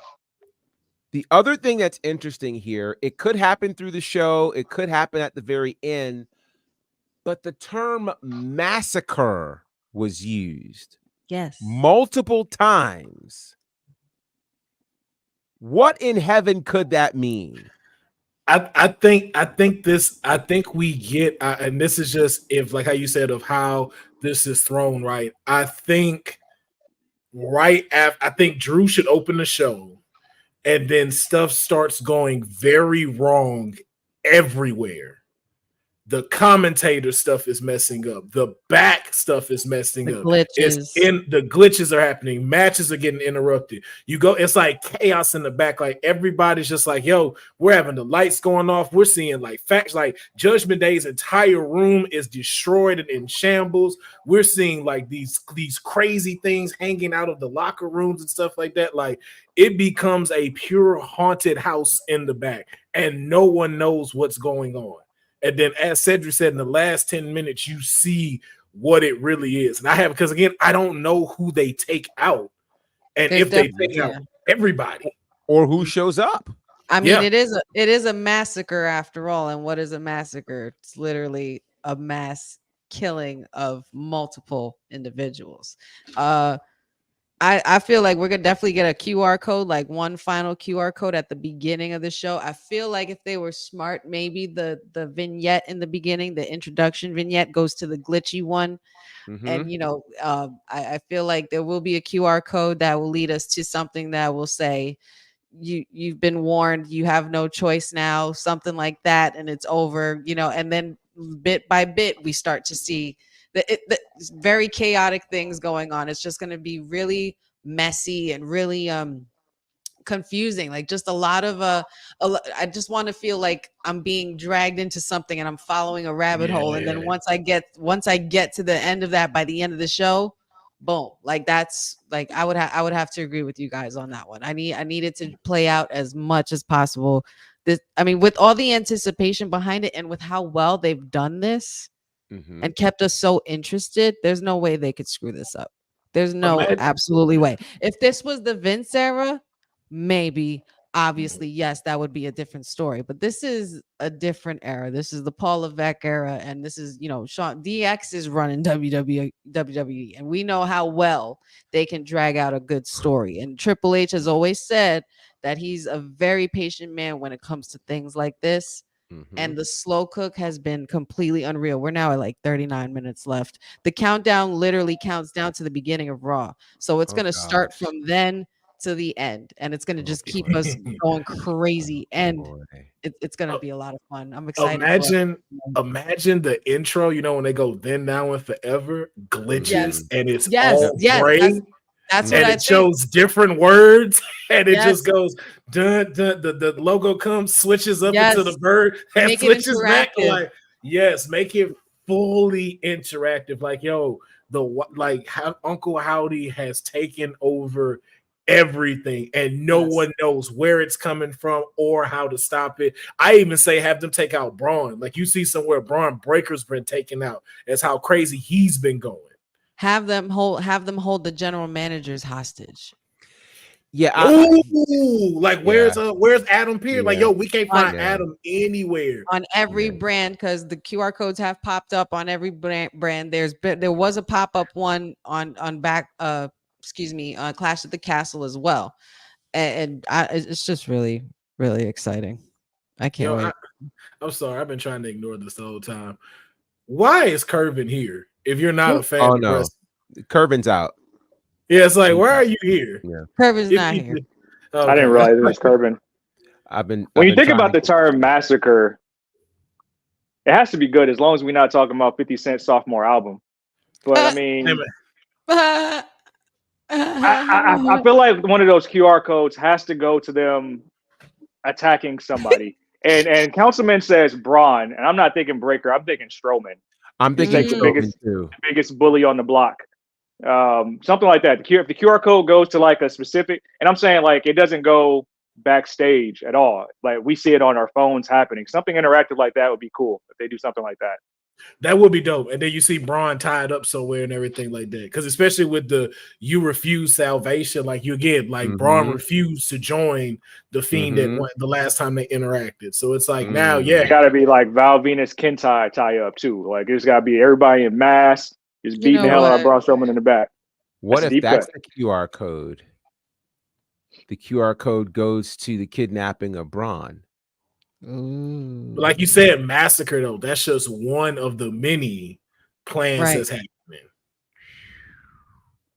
the other thing that's interesting here, it could happen through the show, it could happen at the very end, but the term massacre was used multiple times. What in heaven could that mean? I think we get, and this is just, if like how you said, of how this is thrown, right? I think Drew should open the show, and then stuff starts going very wrong everywhere. The commentator stuff is messing up. The back stuff is messing up. The glitches are happening. Matches are getting interrupted. It's like chaos in the back. Like everybody's just like, yo, we're having the lights going off. We're seeing like facts, like Judgment Day's entire room is destroyed and in shambles. We're seeing like these crazy things hanging out of the locker rooms and stuff like that. Like it becomes a pure haunted house in the back, and no one knows what's going on. And then, as Cedric said, in the last 10 minutes, you see what it really is. And because again, I don't know who they take out, and if they take out everybody, or who shows up. I mean, it is a massacre after all. And what is a massacre? It's literally a mass killing of multiple individuals. I feel like we're gonna definitely get a QR code, like one final QR code at the beginning of the show. I feel like if they were smart, maybe the vignette in the beginning, the introduction vignette, goes to the glitchy one. And I feel like there will be a QR code that will lead us to something that will say, you've been warned, you have no choice now, something like that, and it's over, and then bit by bit we start to see the very chaotic things going on. It's just going to be really messy and really confusing. Like just a lot of I just want to feel like I'm being dragged into something and I'm following a rabbit hole. And then once I get to the end of that, by the end of the show, boom, like that's like I would have to agree with you guys on that one. I need it to play out as much as possible. With all the anticipation behind it and with how well they've done this and kept us so interested, there's no way they could screw this up. There's no absolutely way. If this was the Vince era, maybe, obviously, yes, that would be a different story. But this is a different era. This is the Paul Levesque era, and this is, Sean DX is running WWE, and we know how well they can drag out a good story. And Triple H has always said that he's a very patient man when it comes to things like this. And the slow cook has been completely unreal. We're now at like 39 minutes left. The countdown literally counts down to the beginning of Raw. So it's going to start from then to the end. And it's going to just keep us going crazy. And it's going to be a lot of fun. I'm excited. Imagine the intro, when they go then, now, and forever, glitches, and it's all gray. That's what I think. Shows different words, and it just goes dun, dun, the logo comes, switches up into the bird, and switches back. Like, make it fully interactive. Like, how Uncle Howdy has taken over everything, and no one knows where it's coming from or how to stop it. I even say have them take out Braun. Like you see somewhere Braun Breaker's been taken out. That's how crazy he's been going. Have them hold the general managers hostage. Yeah. Ooh, like where's Adam Pearce? Like, yo, we can't find Yeah. Adam anywhere. On every brand, because the QR codes have popped up on every brand. There was a pop-up one on Clash at the Castle as well. It's just really, really exciting. I can't wait. I'm sorry, I've been trying to ignore this the whole time. Why is Curvin here? If you're not a fan of wrestling, Curvin's out. Yeah, it's like, why are you here? Yeah, Curvin's not here. I didn't realize it was Curvin. When you think about the term massacre, it has to be good as long as we're not talking about 50 Cent's sophomore album. But I mean, I feel like one of those QR codes has to go to them attacking somebody. and Councilman says Braun, and I'm not thinking Breaker. I'm thinking Strowman. I'm thinking the biggest bully on the block. Something like that. If the QR code goes to like a specific, and I'm saying like it doesn't go backstage at all. Like we see it on our phones happening. Something interactive like that would be cool if they do something like that. That would be dope. And then you see Braun tied up somewhere and everything like that. Because especially with the you refuse salvation, like you get like Braun refused to join the Fiend that went the last time they interacted. So it's like now, it gotta be like Val Venus Kentai tie up too. Like it's gotta be everybody in mass, just beating the hell out of Braun Strowman in the back. What if that's the QR code? The QR code goes to the kidnapping of Braun. Like you said, Massacre though, that's just one of the many plans that's happening.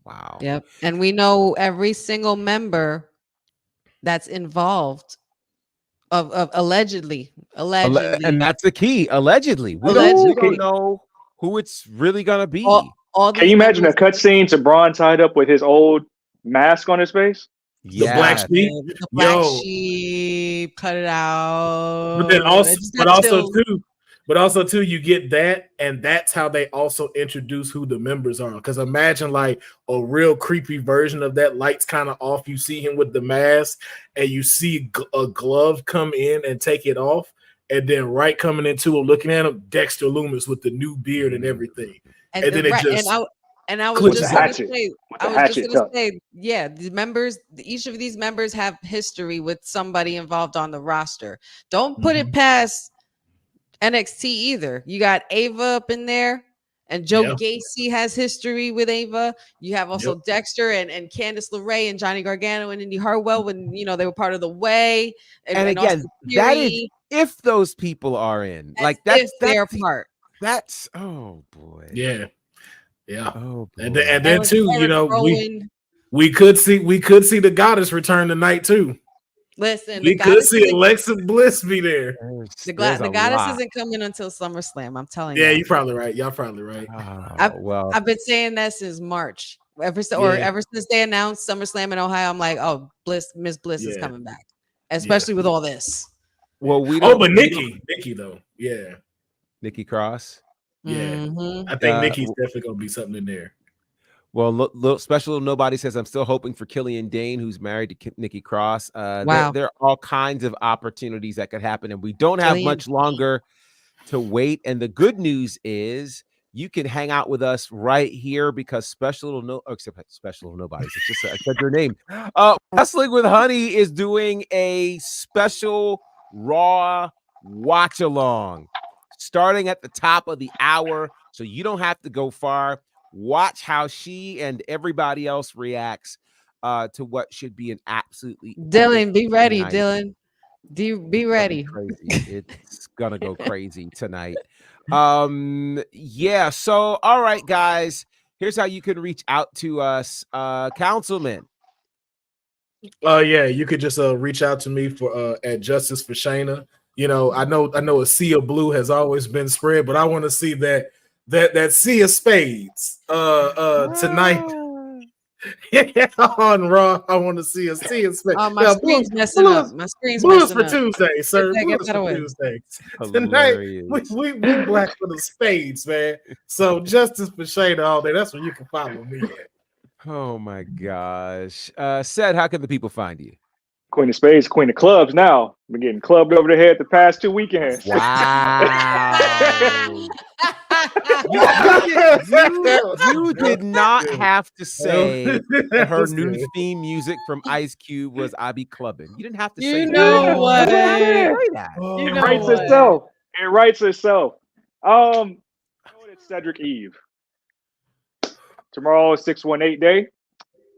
Wow. Yep. And we know every single member that's involved of allegedly. And that's the key. Allegedly. We Allegedly. don't know who it's really gonna be. Can you imagine a cutscene to Braun tied up with his old mask on his face? The black sheep, the black sheep, cut it out. But then also too, you get that, and that's how they also introduce who the members are. Because imagine like a real creepy version of that. Lights kind of off. You see him with the mask, and you see a glove come in and take it off, and then right coming into him, looking at him, Dexter Loomis with the new beard and everything, and then it just. And I was just going to say, yeah, the members, each of these members have history with somebody involved on the roster. Don't put it past NXT either. You got Ava up in there, and Joe Gacy has history with Ava. You have also Dexter and Candice LeRae and Johnny Gargano and Indy Hartwell when they were part of the Way. And again, that is if those people are in. Like that's their part. That's oh boy. Yeah. Yeah, oh, and then too, we could see the goddess return tonight too. Listen, we could see Alexa Bliss be there. The goddess isn't coming until SummerSlam. I'm telling you. Yeah, you're probably right. Y'all probably right. I've been saying that since March. Ever since they announced SummerSlam in Ohio, I'm like, oh, Miss Bliss is coming back, especially with all this. Well, we don't. Oh, but Nikki though, yeah, Nikki Cross. Yeah, I think Nikki's definitely gonna be something in there. Well, special nobody says I'm still hoping for Killian Dane, who's married to Nikki Cross. Wow, there are all kinds of opportunities that could happen, and we don't have much longer to wait. And the good news is you can hang out with us right here because special nobody's. It's just I said your name. Wrestling with Honey is doing a special Raw watch along. Starting at the top of the hour, so you don't have to go far. Watch how she and everybody else reacts to what should be an absolutely Dylan, be ready, night. Dylan. Be ready. It's gonna go crazy tonight. Yeah. So, all right, guys. Here's how you can reach out to us, Councilman. Yeah, you could just reach out to me for at Justice for Shayna. I know a sea of blue has always been spread, but I want to see that sea of spades tonight on Raw. I want to see a sea of spades. Oh, my screen's messing up. My screen's messing for up. Tuesday, sir. Blues for Tuesday. Tonight we black for the spades, man. So Justice for Shayna all day. That's where you can follow me at. Oh my gosh. Seth, how can the people find you? Queen of Spades, Queen of Clubs now. Been getting clubbed over the head the past 2 weekends. Wow. You did not have to say that her That's new good. theme music from Ice Cube was "I Be Clubbing." You didn't have to say You that. know You what? didn't have to say that. Oh, You It know writes what? itself. It writes itself. You know what? It's Cedric Eve. Tomorrow is 618 day.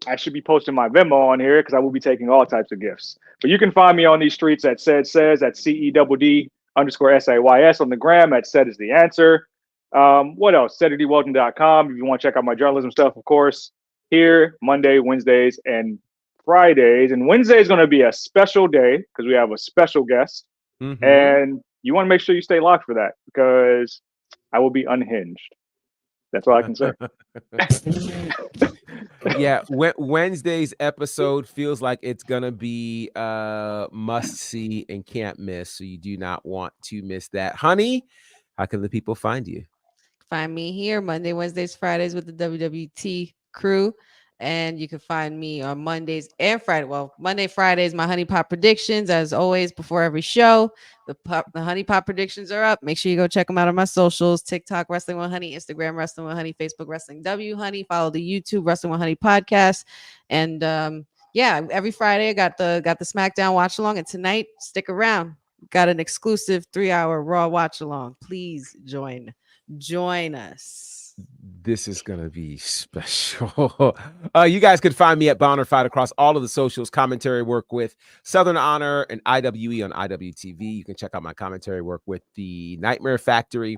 I should be posting my Venmo on here because I will be taking all types of gifts. But you can find me on these streets at says at CEDD_SAYS on the gram at said is the answer. What else? SedDWelton.com if you want to check out my journalism stuff, of course. Here, Monday, Wednesdays, and Fridays. And Wednesday is going to be a special day because we have a special guest. Mhm. And you want to make sure you stay locked for that because I will be unhinged. That's all I can say. Yeah, Wednesday's episode feels like it's gonna be must see and can't miss. So you do not want to miss that. Honey, how can the people find you? Find me here Monday, Wednesdays, Fridays with the WWT crew. And you can find me on Mondays and Friday. Well, Monday, Fridays, my Honey Pot predictions, as always, before every show. The Honey Pot predictions are up. Make sure you go check them out on my socials: TikTok, Wrestling with Honey; Instagram, Wrestling with Honey; Facebook, Wrestling W Honey. Follow the YouTube Wrestling with Honey podcast. And yeah, every Friday I got the SmackDown watch along. And tonight, stick around. Got an exclusive 3-hour Raw watch along. Please join us. This is gonna be special. You guys can find me at Bonner Fight across all of the socials. Commentary work with Southern Honor and IWE on IWTV. You can check out my commentary work with the Nightmare Factory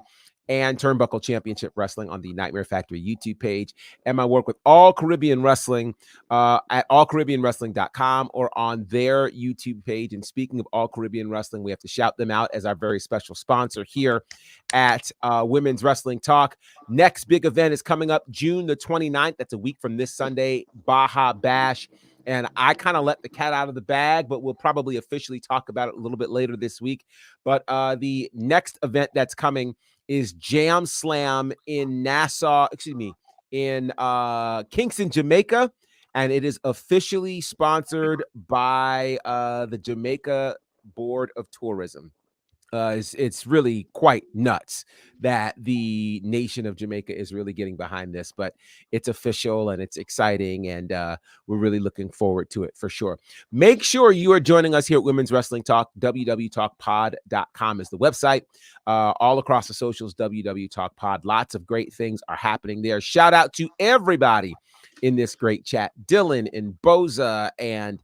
and Turnbuckle Championship Wrestling on the Nightmare Factory YouTube page, and my work with All Caribbean Wrestling at allcaribbeanwrestling.com or on their YouTube page. And speaking of All Caribbean Wrestling, we have to shout them out as our very special sponsor here at Women's Wrestling Talk. Next big event is coming up June the 29th. That's a week from this Sunday, Baja Bash. And I kind of let the cat out of the bag, but we'll probably officially talk about it a little bit later this week. But the next event that's coming is Jam Slam in Kingston, Jamaica. And it is officially sponsored by the Jamaica Board of Tourism. It's really quite nuts that the nation of Jamaica is really getting behind this, but it's official and it's exciting, and we're really looking forward to it for sure. Make sure you are joining us here at Women's Wrestling Talk. wwtalkpod.com is the website. All across the socials, wwtalkpod. Lots of great things are happening there. Shout out to everybody in this great chat: Dylan and Boza and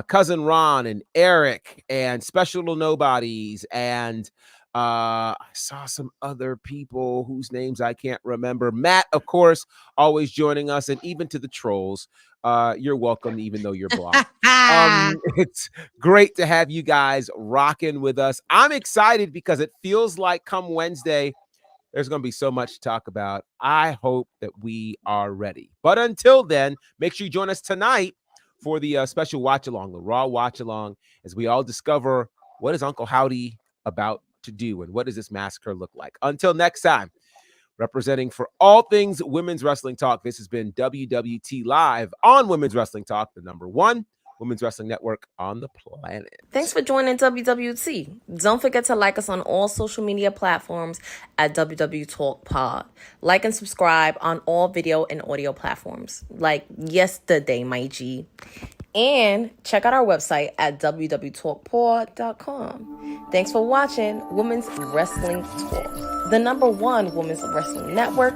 Cousin Ron and Eric and Special Little Nobodies, and I saw some other people whose names I can't remember. Matt, of course, always joining us, and even to the trolls, you're welcome, even though you're blocked. It's great to have you guys rocking with us. I'm excited because it feels like come Wednesday, there's going to be so much to talk about. I hope that we are ready. But until then, make sure you join us tonight for the special watch along, the Raw watch along, as we all discover what is Uncle Howdy about to do and what does this massacre look like. Until next time, representing for all things Women's Wrestling Talk, this has been WWT Live on Women's Wrestling Talk, the #1 Women's Wrestling Network on the planet. Thanks for joining WWT. Don't forget to like us on all social media platforms at wwtalkpod. Like and subscribe on all video and audio platforms, like yesterday, my G. And check out our website at wwtalkpod.com. Thanks for watching Women's Wrestling Talk, the #1 Women's Wrestling Network